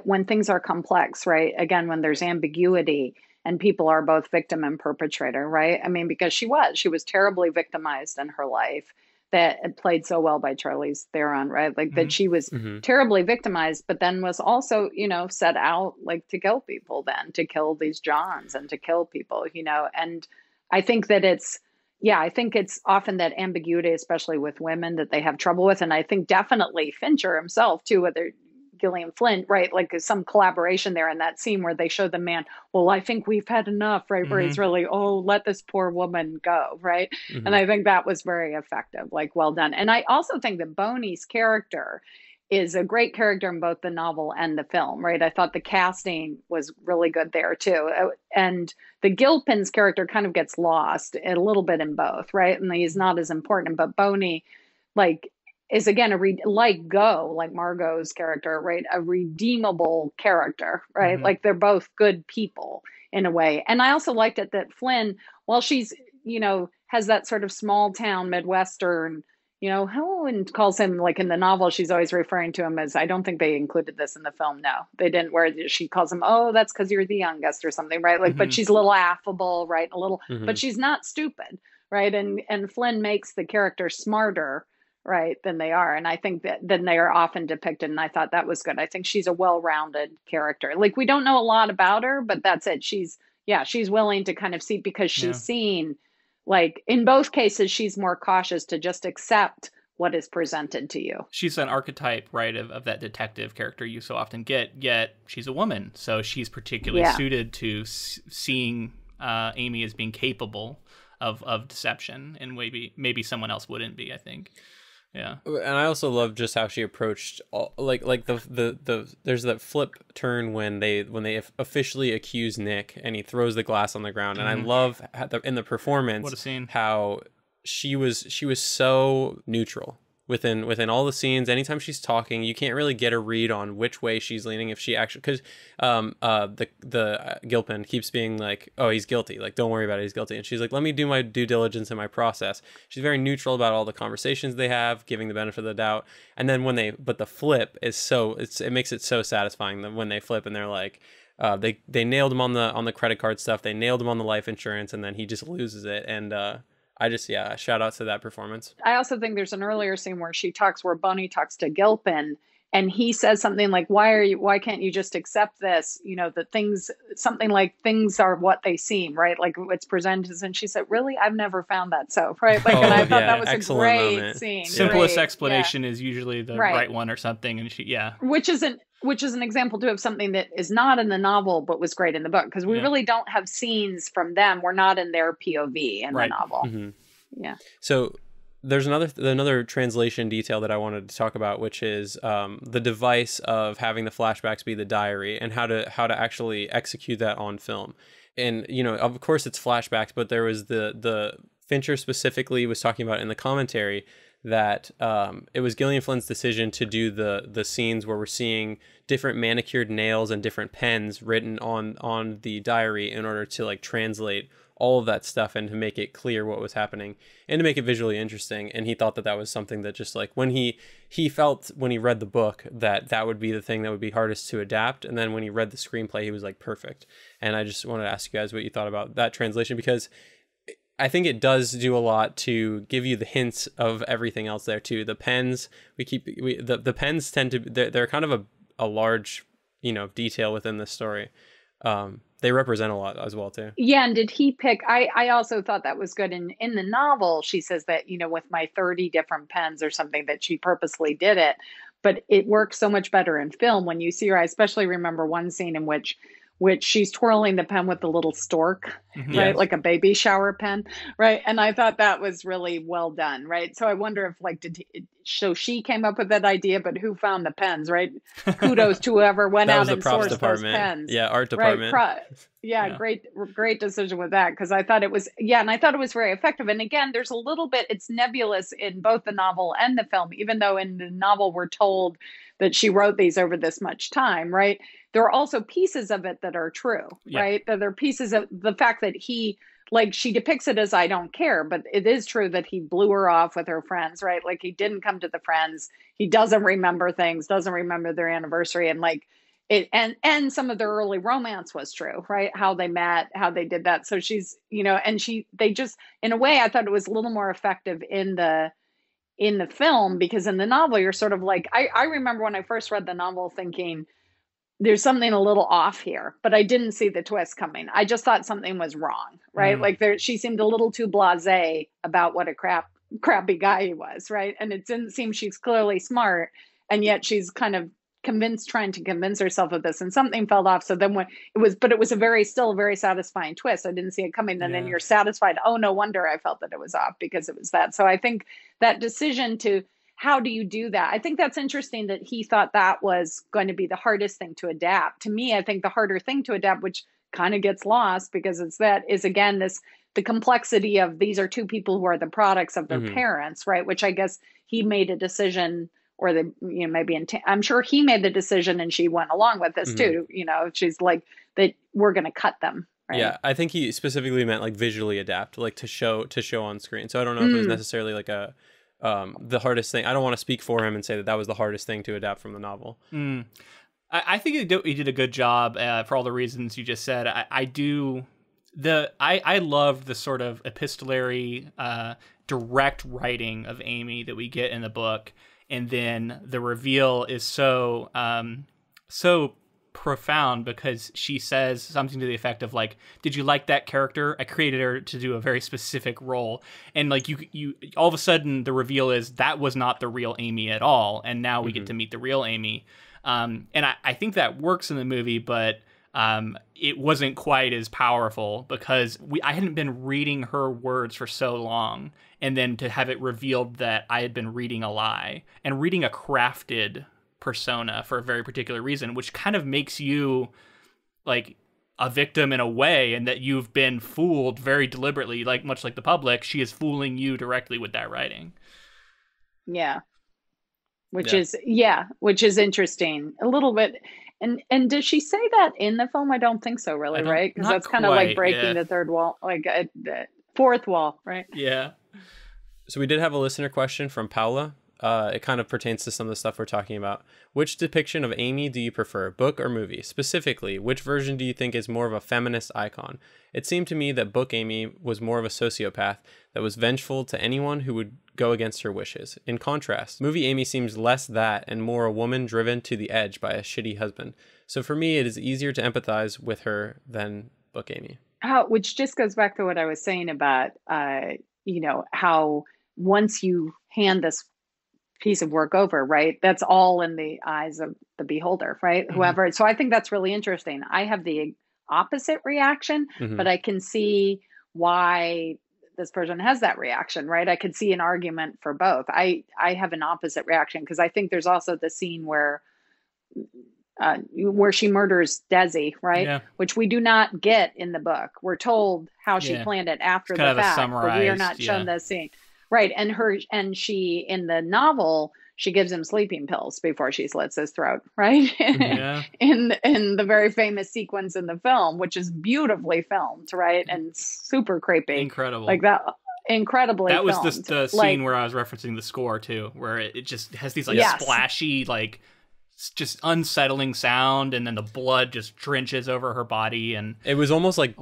when things are complex, right? Again, when there's ambiguity and people are both victim and perpetrator, right? I mean, because she was terribly victimized in her life. That it played so well by Charlize Theron, right? Like that she was terribly victimized, but then was also, set out like to kill people then, to kill these Johns and to kill people, and I think that I think it's often that ambiguity, especially with women, that they have trouble with. And I think definitely Fincher himself too, whether Gillian Flynn, right? Like some collaboration there in that scene where they show the man, well, I think we've had enough, right? Where he's really, let this poor woman go, right? And I think that was very effective, like well done. And I also think that Boney's character is a great character in both the novel and the film, right? I thought the casting was really good there too. And the Gilpin's character kind of gets lost a little bit in both, right? And he's not as important, but Boney, like, is again like Margot's character, right? A redeemable character, right? Mm-hmm. Like they're both good people in a way. And I also liked it that Flynn, while she's, has that sort of small town Midwestern, Helen calls him, like in the novel, she's always referring to him as, I don't think they included this in the film. No, they didn't, where she calls him, oh, that's because you're the youngest or something, right? Like, but she's a little affable, right? A little, but she's not stupid, right? And Flynn makes the character smarter, right, than they are. And I think that then they are often depicted. And I thought that was good. I think she's a well-rounded character. Like, we don't know a lot about her, but that's it. She's willing to kind of see, because she's seen, like in both cases, she's more cautious to just accept what is presented to you. She's an archetype, right, of that detective character you so often get, yet she's a woman. So she's particularly suited to seeing Amy as being capable of deception, and maybe someone else wouldn't be, I think. Yeah. And I also love just how she approached like the there's that flip turn when they officially accuse Nick and he throws the glass on the ground. And I love in the performance, what a scene, how she was so neutral within all the scenes. Anytime she's talking, you can't really get a read on which way she's leaning, if she actually, because the Gilpin keeps being like, oh, he's guilty, like, don't worry about it, he's guilty. And she's like, let me do my due diligence in my process. She's very neutral about all the conversations they have, giving the benefit of the doubt. And then but the flip is it makes it so satisfying that when they flip and they're like, they nailed him on the credit card stuff, they nailed him on the life insurance, and then he just loses it. And I just, shout out to that performance. I also think there's an earlier scene where Bonnie talks to Gilpin, and he says something like, why can't you just accept this? Something like things are what they seem, right? Like it's presented. And she said, really? I've never found that so, right? Like, and I thought that was a great moment. Scene. Simplest explanation is usually the right one or something. And which is an example too of something that is not in the novel, but was great in the book, because we really don't have scenes from them. We're not in their POV in the novel. Mm-hmm. Yeah. So there's another translation detail that I wanted to talk about, which is the device of having the flashbacks be the diary, and how to actually execute that on film. And of course it's flashbacks, but there was the Fincher specifically was talking about in the commentary that it was Gillian Flynn's decision to do the scenes where we're seeing different manicured nails and different pens written on the diary in order to like translate all of that stuff and to make it clear what was happening and to make it visually interesting. And he thought that was something that just like when he felt when he read the book that would be the thing that would be hardest to adapt. And then when he read the screenplay, he was like, perfect. And I just wanted to ask you guys what you thought about that translation, because I think it does do a lot to give you the hints of everything else there too. The pens, the pens tend to, they're kind of a large, detail within the story. They represent a lot as well too. Yeah. And did he pick, I also thought that was good. In the novel, she says that, with my 30 different pens or something, that she purposely did it, but it works so much better in film when you see her. I especially remember one scene in which she's twirling the pen with the little stork, right? Yes. Like a baby shower pen, right? And I thought that was really well done, right? So I wonder if so she came up with that idea, but who found the pens, right? Kudos to whoever went out and sourced those pens. Yeah, art department. Right? Great decision with that, because I thought it was, and I thought it was very effective. And again, there's a little bit, it's nebulous in both the novel and the film, even though in the novel we're told that she wrote these over this much time, right? There are also pieces of it that are true, right? That there are pieces of the fact that she depicts it as I don't care, but it is true that he blew her off with her friends, right? Like he didn't come to the friends. He doesn't remember things, doesn't remember their anniversary. And like it, and some of their early romance was true, right? How they met, how they did that. So she's, they just, in a way, I thought it was a little more effective in the film, because in the novel, you're sort of like, I remember when I first read the novel thinking, there's something a little off here, but I didn't see the twist coming. I just thought something was wrong, right? Like she seemed a little too blasé about what a crappy guy he was, right? And it didn't seem she's clearly smart, and yet she's kind of trying to convince herself of this, and something fell off. So then it was still a very satisfying twist. I didn't see it coming. And then you're satisfied. Oh, no wonder I felt that it was off, because it was that. So I think that decision to how do you do that? I think that's interesting that he thought that was going to be the hardest thing to adapt. To me, I think the harder thing to adapt, which kind of gets lost because is again, the complexity of these are two people who are the products of their parents, right? Which I guess he made a decision, or I'm sure he made the decision and she went along with this too. She's like, that we're going to cut them. Right? Yeah, I think he specifically meant like visually adapt, like to show on screen. So I don't know if it was necessarily like the hardest thing. I don't want to speak for him and say that was the hardest thing to adapt from the novel. I think he did a good job for all the reasons you just said. I love the sort of epistolary, direct writing of Amy that we get in the book, and then the reveal is so profound because she says something to the effect of like, "Did you like that character? I created her to do a very specific role." And like you all of a sudden the reveal is that was not the real Amy at all, and now we get to meet the real Amy. And I think that works in the movie, but it wasn't quite as powerful because I hadn't been reading her words for so long, and then to have it revealed that I had been reading a lie and reading a crafted persona for a very particular reason, which kind of makes you like a victim in a way, and that you've been fooled very deliberately, like much like the public, she is fooling you directly with that writing. Yeah. Which is interesting a little bit. And does she say that in the film? I don't think so, really, right? Because that's kind of like breaking the third wall, like the fourth wall, right? Yeah. So we did have a listener question from Paula. It kind of pertains to some of the stuff we're talking about. Which depiction of Amy do you prefer, book or movie? Specifically, which version do you think is more of a feminist icon? It seemed to me that book Amy was more of a sociopath that was vengeful to anyone who would go against her wishes. In contrast, movie Amy seems less that and more a woman driven to the edge by a shitty husband. So for me, it is easier to empathize with her than book Amy. Which just goes back to what I was saying about, how once you hand this piece of work over, right, that's all in the eyes of the beholder, right? Whoever. So I think that's really interesting. I have the opposite reaction, but I can see why this person has that reaction, right? I could see an argument for both. I have an opposite reaction because I think there's also the scene where she murders Desi, right? Yeah. Which we do not get in the book. We're told how she planned it after the fact, but we are not shown the scene. Right. And she, in the novel, she gives him sleeping pills before she slits his throat, right? Yeah. in the very famous sequence in the film, which is beautifully filmed, right? And super creepy. Incredible. Like that. Incredibly that was filmed. The scene where I was referencing the score too, where it just has these like splashy, like just unsettling sound, and then the blood just drenches over her body, and it was almost like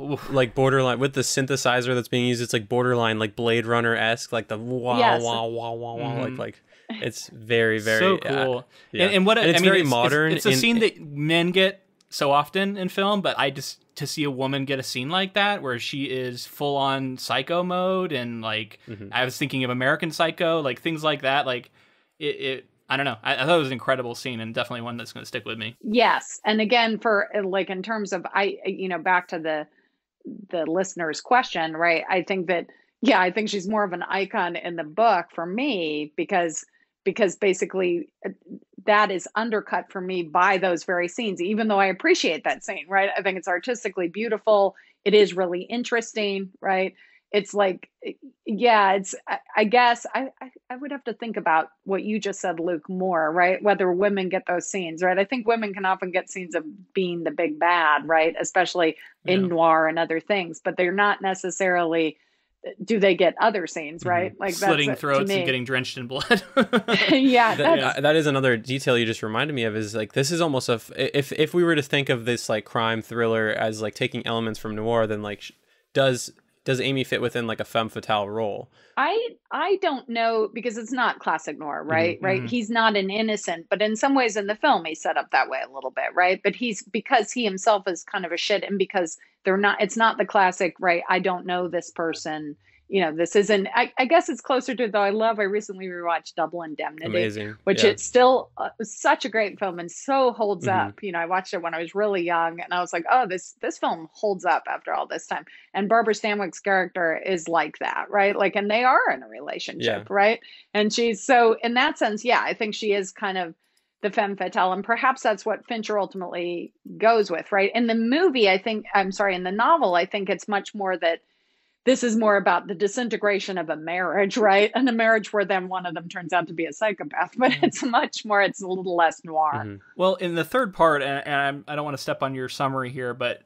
borderline with the synthesizer that's being used. It's like borderline like Blade Runner-esque, like the wah, like it's very, very so cool. And it's very modern. It's a scene that men get so often in film, but to see a woman get a scene like that where she is full on psycho mode, and like I was thinking of American Psycho, like things like that, like it I don't know. I thought it was an incredible scene, and definitely one that's going to stick with me. Yes. And again, for like, in terms of, back to the listener's question, right? I think she's more of an icon in the book for me because basically that is undercut for me by those very scenes, even though I appreciate that scene, right? I think it's artistically beautiful. It is really interesting, right? It's like, I guess I would have to think about what you just said, Luke, more, right? Whether women get those scenes, right? I think women can often get scenes of being the big bad, right? Especially in noir and other things, but they're not necessarily, do they get other scenes, right? Like slitting throats and getting drenched in blood. That is another detail you just reminded me of, is like, this is almost if we were to think of this like crime thriller as like taking elements from noir, then like does Amy fit within like a femme fatale role? I don't know, because it's not classic noir, right? Right. He's not an innocent, but in some ways in the film he's set up that way a little bit, right? But because he himself is kind of a shit, and because it's not the classic, right? I don't know this person. this isn't, I guess it's closer to, though I recently rewatched Double Indemnity, Amazing. which Yeah. it's still such a great film and so holds Mm-hmm. up. I watched it when I was really young and I was like, oh, this film holds up after all this time. And Barbara Stanwyck's character is like that, right? Like, and they are in a relationship, right? And she's, so in that sense, yeah, I think she is kind of the femme fatale, and perhaps that's what Fincher ultimately goes with, right? In the movie, in the novel, I think it's much more that this is more about the disintegration of a marriage, right? And a marriage where then one of them turns out to be a psychopath, but it's a little less noir. Mm-hmm. Well, in the third part, and I don't want to step on your summary here, but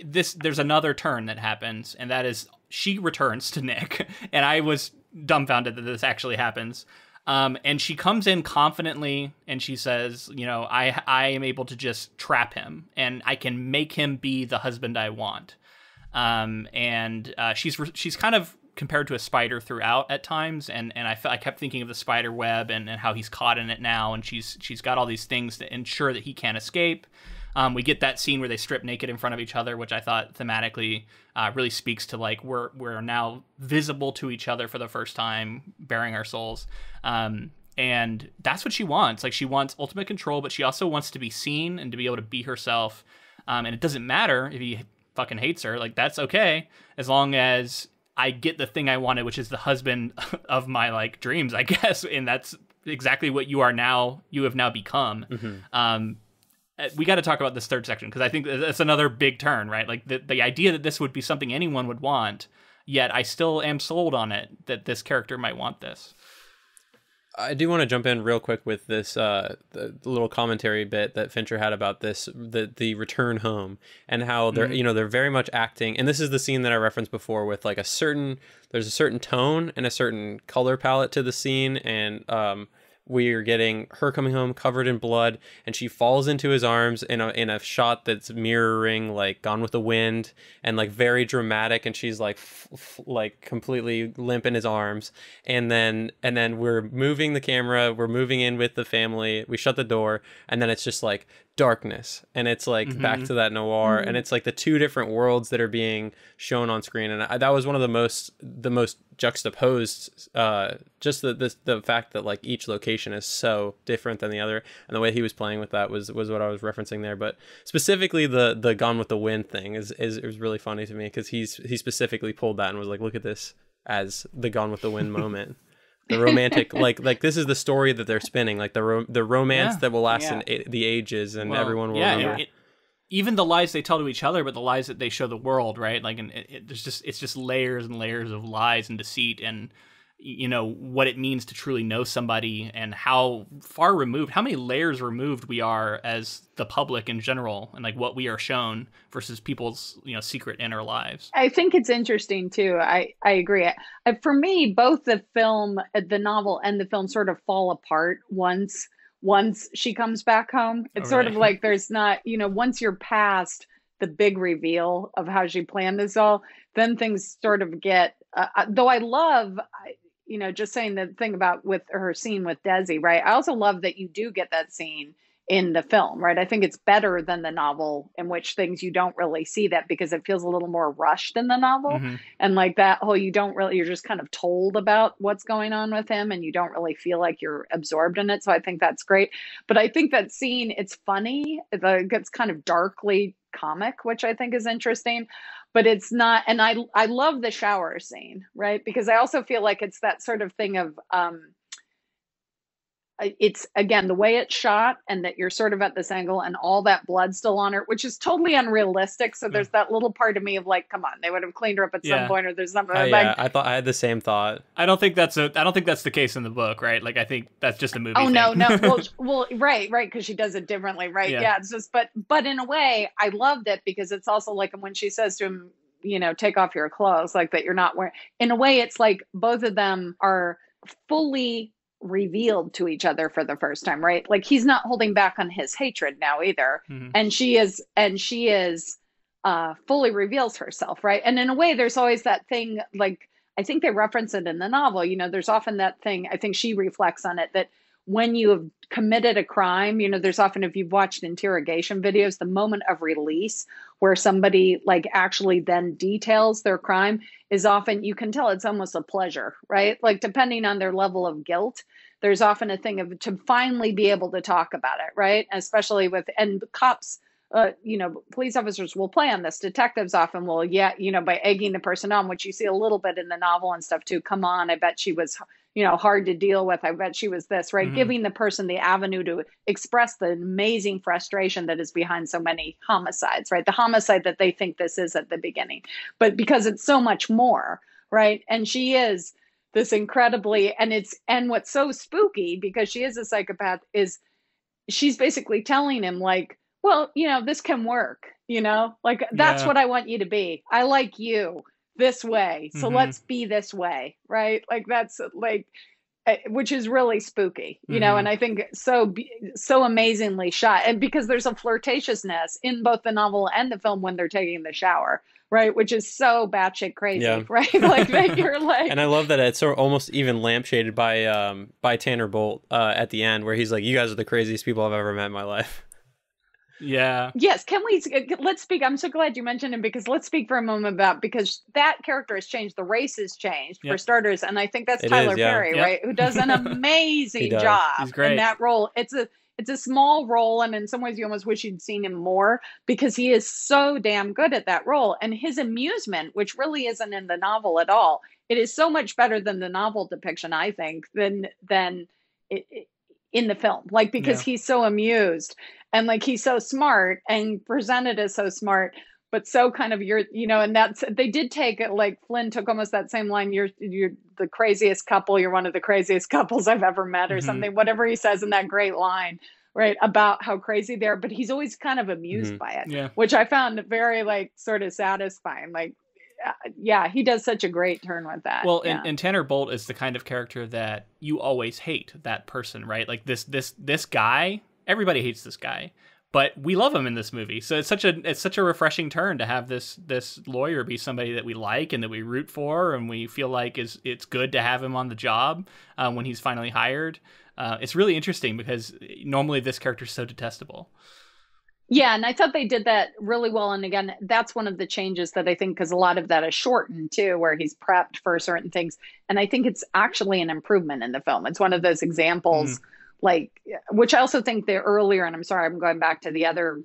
there's another turn that happens, and that is she returns to Nick, and I was dumbfounded that this actually happens. And she comes in confidently and she says, I am able to just trap him and I can make him be the husband I want. She's kind of compared to a spider throughout at times. And I kept thinking of the spider web and how he's caught in it now. And she's got all these things to ensure that he can't escape. We get that scene where they strip naked in front of each other, which I thought thematically really speaks to like we're now visible to each other for the first time, bearing our souls. And that's what she wants. Like, she wants ultimate control, but she also wants to be seen and to be able to be herself. And it doesn't matter if he fucking hates her. Like, that's okay, as long as I get the thing I wanted, which is the husband of my like dreams, I guess. And that's exactly what you have now become. Mm-hmm. We got to talk about this third section, because I think that's another big turn, right? Like the idea that this would be something anyone would want, yet I still am sold on it that this character might want this. I do want to jump in real quick with this the little commentary bit that Fincher had about this, the return home, and how they're they're very much acting. And this is the scene that I referenced before with like there's a certain tone and a certain color palette to the scene, and we're getting her coming home covered in blood, and she falls into his arms in a shot that's mirroring like Gone with the Wind, and like very dramatic, and she's like like completely limp in his arms, and then we're moving the camera, we're moving in with the family, we shut the door, and then it's just like darkness, and it's like back to that noir, and it's like the two different worlds that are being shown on screen, and that was one of the most juxtaposed, just the fact that like each location is so different than the other, and the way he was playing with that was what I was referencing there. But specifically the Gone with the Wind thing is really funny to me, because he specifically pulled that and was like, look at this as the Gone with the Wind moment. The romantic, like this is the story that they're spinning, like the romance that will last in the ages, and everyone will remember. Even the lies they tell to each other, but the lies that they show the world, right? Like, and it's just layers and layers of lies and deceit, and what it means to truly know somebody, and how many layers removed we are as the public in general, and like what we are shown versus people's secret inner lives. I think it's interesting too. I agree. For me, both the novel and the film sort of fall apart once she comes back home. It's sort of like there's not, once you're past the big reveal of how she planned this all, then things sort of get, though I love, just saying the thing about with her scene with Desi, right? I also love that you do get that scene in the film, right? I think it's better than the novel, in which things you don't really see that, because it feels a little more rushed in the novel. Mm-hmm. And like that whole, you're just kind of told about what's going on with him, and you don't really feel like you're absorbed in it. So I think that's great. But I think that scene, it's funny. It's kind of darkly comic, which I think is interesting. But it's not, and I love the shower scene, right? Because I also feel like it's that sort of thing of, it's, again, the way it's shot, and that you're sort of at this angle and all that blood still on her, which is totally unrealistic. So there's that little part of me of like, come on, they would have cleaned her up at some point, or there's something. I thought I had the same thought. I don't think that's the case in the book, right? Like, I think that's just a movie. Oh, thing. No. Well, right. Because she does it differently, right? Yeah. It's just, but in a way, I loved it, because it's also like when she says to him, take off your clothes, like that you're not wearing. In a way, it's like both of them are fully revealed to each other for the first time, right? Like, he's not holding back on his hatred now either. Mm-hmm. And she is fully reveals herself, right? And in a way, there's always that thing, like, I think they reference it in the novel, there's often that thing, I think she reflects on it, that when you have committed a crime, you know, there's often, if you've watched interrogation videos, the moment of release where somebody like actually then details their crime is often, you can tell it's almost a pleasure, right? Like depending on their level of guilt, there's often a thing of to finally be able to talk about it, right? Especially with, and cops, you know, police officers will play on this. Detectives often will, yeah, you know, by egging the person on, which you see a little bit in the novel and stuff too. Come on, I bet she was, you know, hard to deal with. I bet she was this, right? Giving the person the avenue to express the amazing frustration that is behind so many homicides, right? The homicide that they think this is at the beginning, but because it's so much more, right? And she is this incredibly, and what's so spooky, because she is a psychopath, is she's basically telling him like, well, you know, this can work, you know, like that's what I want you to be. I like you this way. So let's be this way. Right. Like that's like, which is really spooky, you know, and I think so amazingly shot. And because there's a flirtatiousness in both the novel and the film when they're taking the shower. Right, which is so batshit crazy, right? Like that you're like, and I love that it's sort of almost even lampshaded by Tanner Bolt at the end, where he's like, "You guys are the craziest people I've ever met in my life." Yeah. Yes. Let's speak. I'm so glad you mentioned him, because let's speak for a moment about, because that character has changed. The race has changed for starters. And I think that's Tyler Perry, right? Who does an amazing job in that role. It's a small role. And in some ways you almost wish you'd seen him more, because he is so damn good at that role. And his amusement, which really isn't in the novel at all, it is so much better than the novel depiction, I think, than in the film, like, because he's so amused and like he's so smart and presented as so smart, but so kind of you know, and that's, they did take it, like Flynn took almost that same line, you're the craziest couple, you're one of the craziest couples I've ever met, or something, whatever he says in that great line, right, about how crazy they are, but he's always kind of amused by it, which I found very like sort of satisfying, like, yeah, he does such a great turn with that. Well, and Tanner Bolt is the kind of character that you always hate that person, right? Like this guy, everybody hates this guy, but we love him in this movie. So it's such a refreshing turn to have this lawyer be somebody that we like and that we root for, and we feel like it's good to have him on the job when he's finally hired. It's really interesting because normally this character is so detestable. Yeah, and I thought they did that really well. And again, that's one of the changes that I think, because a lot of that is shortened too, where he's prepped for certain things. And I think it's actually an improvement in the film. It's one of those examples, like, which I also think the earlier, and I'm sorry, I'm going back to the other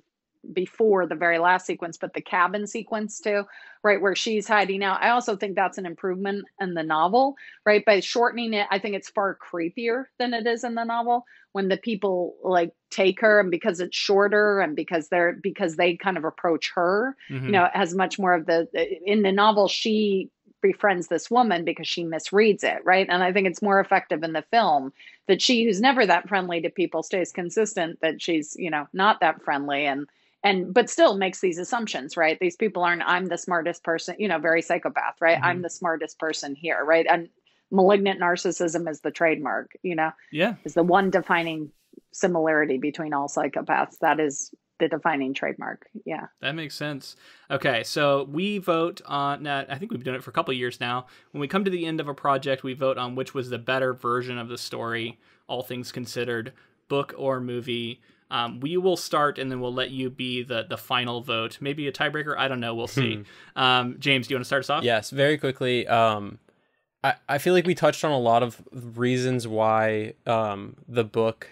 before the very last sequence, but the cabin sequence too, right, where she's hiding out. I also think that's an improvement in the novel, right? By shortening it, I think it's far creepier than it is in the novel when the people like take her, and because it's shorter and because they kind of approach her, you know, it has much more of in the novel, she befriends this woman because she misreads it, right? And I think it's more effective in the film that she, who's never that friendly to people, stays consistent that she's, you know, not that friendly, but still makes these assumptions, right? These people aren't, I'm the smartest person, you know, very psychopath, right? I'm the smartest person here, right? And malignant narcissism is the trademark, you know, is the one defining similarity between all psychopaths. That is the defining trademark. Yeah. That makes sense. Okay. So we vote on, I think we've done it for a couple of years now. When we come to the end of a project, we vote on which was the better version of the story, all things considered, book or movie. We will start, and then we'll let you be the final vote. Maybe a tiebreaker. I don't know. We'll see. James, do you want to start us off? Yes, very quickly. I feel like we touched on a lot of reasons why the book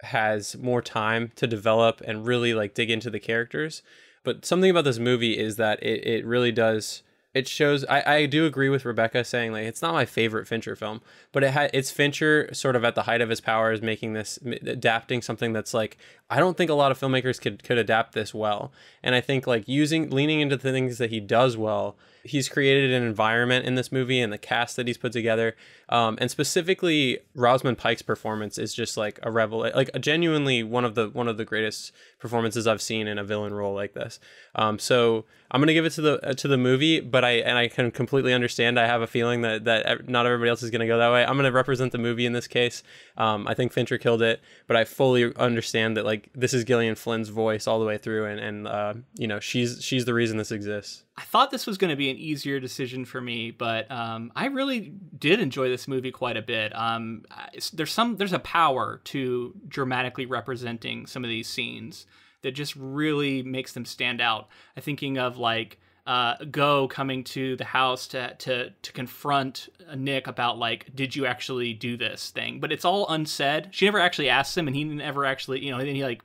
has more time to develop and really like dig into the characters. But something about this movie is that it really does. It shows. I do agree with Rebecca saying like it's not my favorite Fincher film, but it's Fincher sort of at the height of his powers, adapting something that's like I don't think a lot of filmmakers could adapt this well. And I think like leaning into the things that he does well. He's created an environment in this movie and the cast that he's put together. And specifically Rosamund Pike's performance is just like a like a genuinely one of the greatest performances I've seen in a villain role like this. So I'm going to give it to the movie, but I can completely understand. I have a feeling that not everybody else is going to go that way. I'm going to represent the movie in this case. I think Fincher killed it, but I fully understand that like this is Gillian Flynn's voice all the way through, and you know, she's the reason this exists. I thought this was going to be an easier decision for me, but I really did enjoy this movie quite a bit. There's a power to dramatically representing some of these scenes that just really makes them stand out. I'm thinking of like Go coming to the house to confront Nick about like, did you actually do this thing? But it's all unsaid. She never actually asks him, and he never actually, you know, and then he like,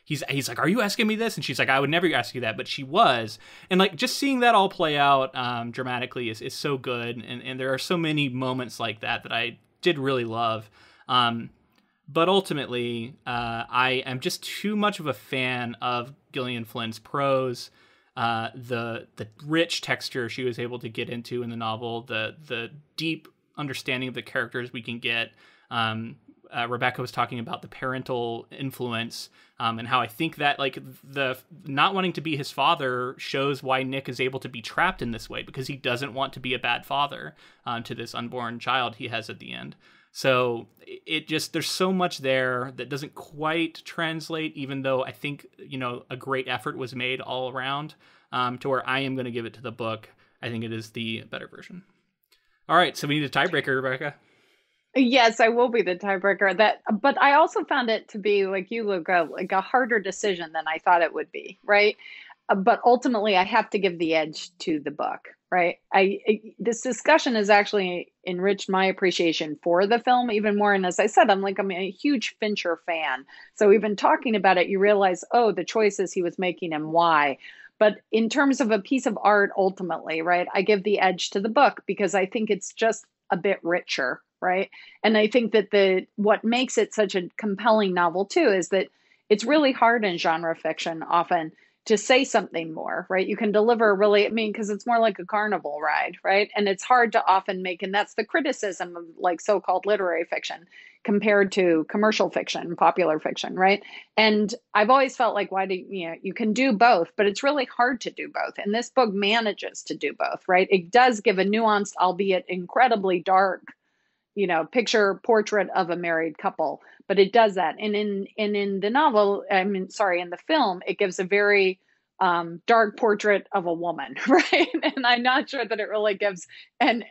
he's like, are you asking me this? And she's like, I would never ask you that, but she was. And like just seeing that all play out dramatically is so good. And there are so many moments like that I did really love. But ultimately, I am just too much of a fan of Gillian Flynn's prose, the rich texture she was able to get into in the novel, the deep understanding of the characters we can get. Rebecca was talking about the parental influence, and how I think that like the not wanting to be his father shows why Nick is able to be trapped in this way, because he doesn't want to be a bad father to this unborn child he has at the end. So it just, there's so much there that doesn't quite translate, even though I think, you know, a great effort was made all around, to where I am going to give it to the book. I think it is the better version. All right, so we need a tiebreaker, Rebecca. Yes, I will be the tiebreaker. But I also found it to be, like you, Luca, like a harder decision than I thought it would be, right? But ultimately, I have to give the edge to the book, right? This discussion has actually enriched my appreciation for the film even more. And as I said, I'm a huge Fincher fan. So even talking about it, you realize, oh, the choices he was making and why. But in terms of a piece of art, ultimately, right, I give the edge to the book because I think it's just a bit richer, right? And I think that what makes it such a compelling novel too is that it's really hard in genre fiction often to say something more, right? You can deliver really, because it's more like a carnival ride, right? And it's hard to often make, and that's the criticism of like so-called literary fiction compared to commercial fiction, popular fiction, right? And I've always felt like, you can do both, but it's really hard to do both. And this book manages to do both, right? It does give a nuanced, albeit incredibly dark, picture portrait of a married couple, but it does that. And in the novel, in the film, it gives a very dark portrait of a woman, right? And I'm not sure that it really gives, and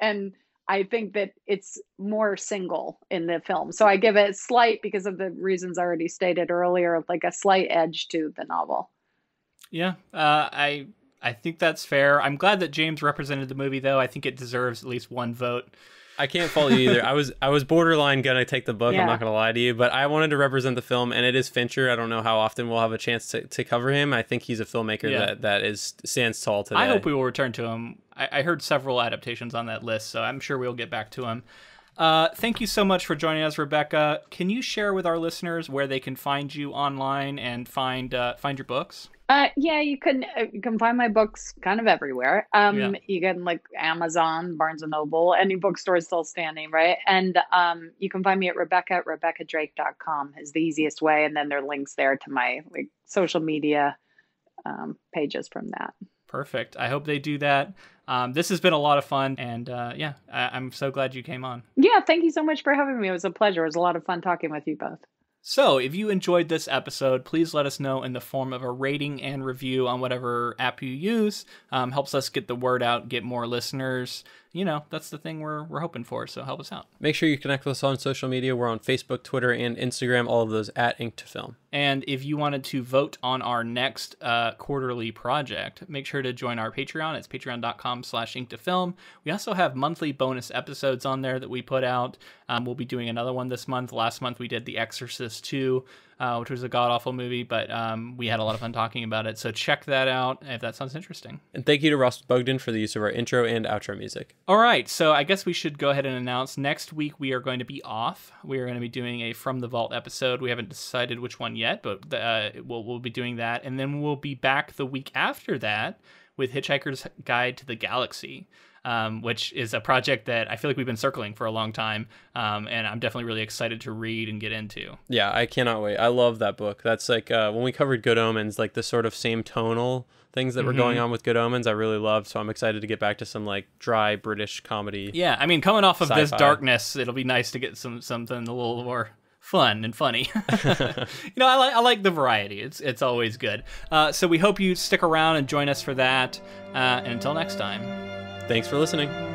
I think that it's more single in the film. So I give it slight, because of the reasons already stated earlier, like a slight edge to the novel. Yeah, I think that's fair. I'm glad that James represented the movie, though. I think it deserves at least one vote. I can't fault you either. I was borderline gonna take the book. Yeah. I'm not gonna lie to you, but I wanted to represent the film, and it is Fincher. I don't know how often we'll have a chance to cover him. I think he's a filmmaker that stands tall today. I hope we will return to him. I heard several adaptations on that list, so I'm sure we'll get back to him. Thank you so much for joining us, Rebecca. Can you share with our listeners where they can find you online and find your books? Yeah, you can find my books kind of everywhere. You can like Amazon, Barnes and Noble, any bookstore is still standing, right? And you can find me at rebeccadrake.com is the easiest way. And then there are links there to my social media pages from that. Perfect. I hope they do that. This has been a lot of fun, and I'm so glad you came on. Yeah, thank you so much for having me. It was a pleasure. It was a lot of fun talking with you both. So, if you enjoyed this episode, please let us know in the form of a rating and review on whatever app you use. Helps us get the word out, get more listeners. That's the thing we're hoping for, so help us out. Make sure you connect with us on social media. We're on Facebook, Twitter, and Instagram, all of those at Ink to Film. And if you wanted to vote on our next quarterly project, make sure to join our Patreon. It's patreon.com/inktofilm. We also have monthly bonus episodes on there that we put out. We'll be doing another one this month. Last month we did The Exorcist 2, which was a god-awful movie, but we had a lot of fun talking about it. So check that out if that sounds interesting. And thank you to Ross Bogdan for the use of our intro and outro music. All right, so I guess we should go ahead and announce next week we are going to be off. We are going to be doing a From the Vault episode. We haven't decided which one yet, but we'll be doing that. And then we'll be back the week after that with Hitchhiker's Guide to the Galaxy. which is a project that I feel like we've been circling for a long time, and I'm definitely really excited to read and get into. Yeah, I cannot wait. I love that book. That's like when we covered Good Omens, like the sort of same tonal things that were going on with Good Omens, I really loved. So I'm excited to get back to some like dry British comedy. Yeah, I mean, coming off of this Sci-fi. darkness, it'll be nice to get something a little more fun and funny. I like the variety. It's always good. So we hope you stick around and join us for that. And until next time. Thanks for listening.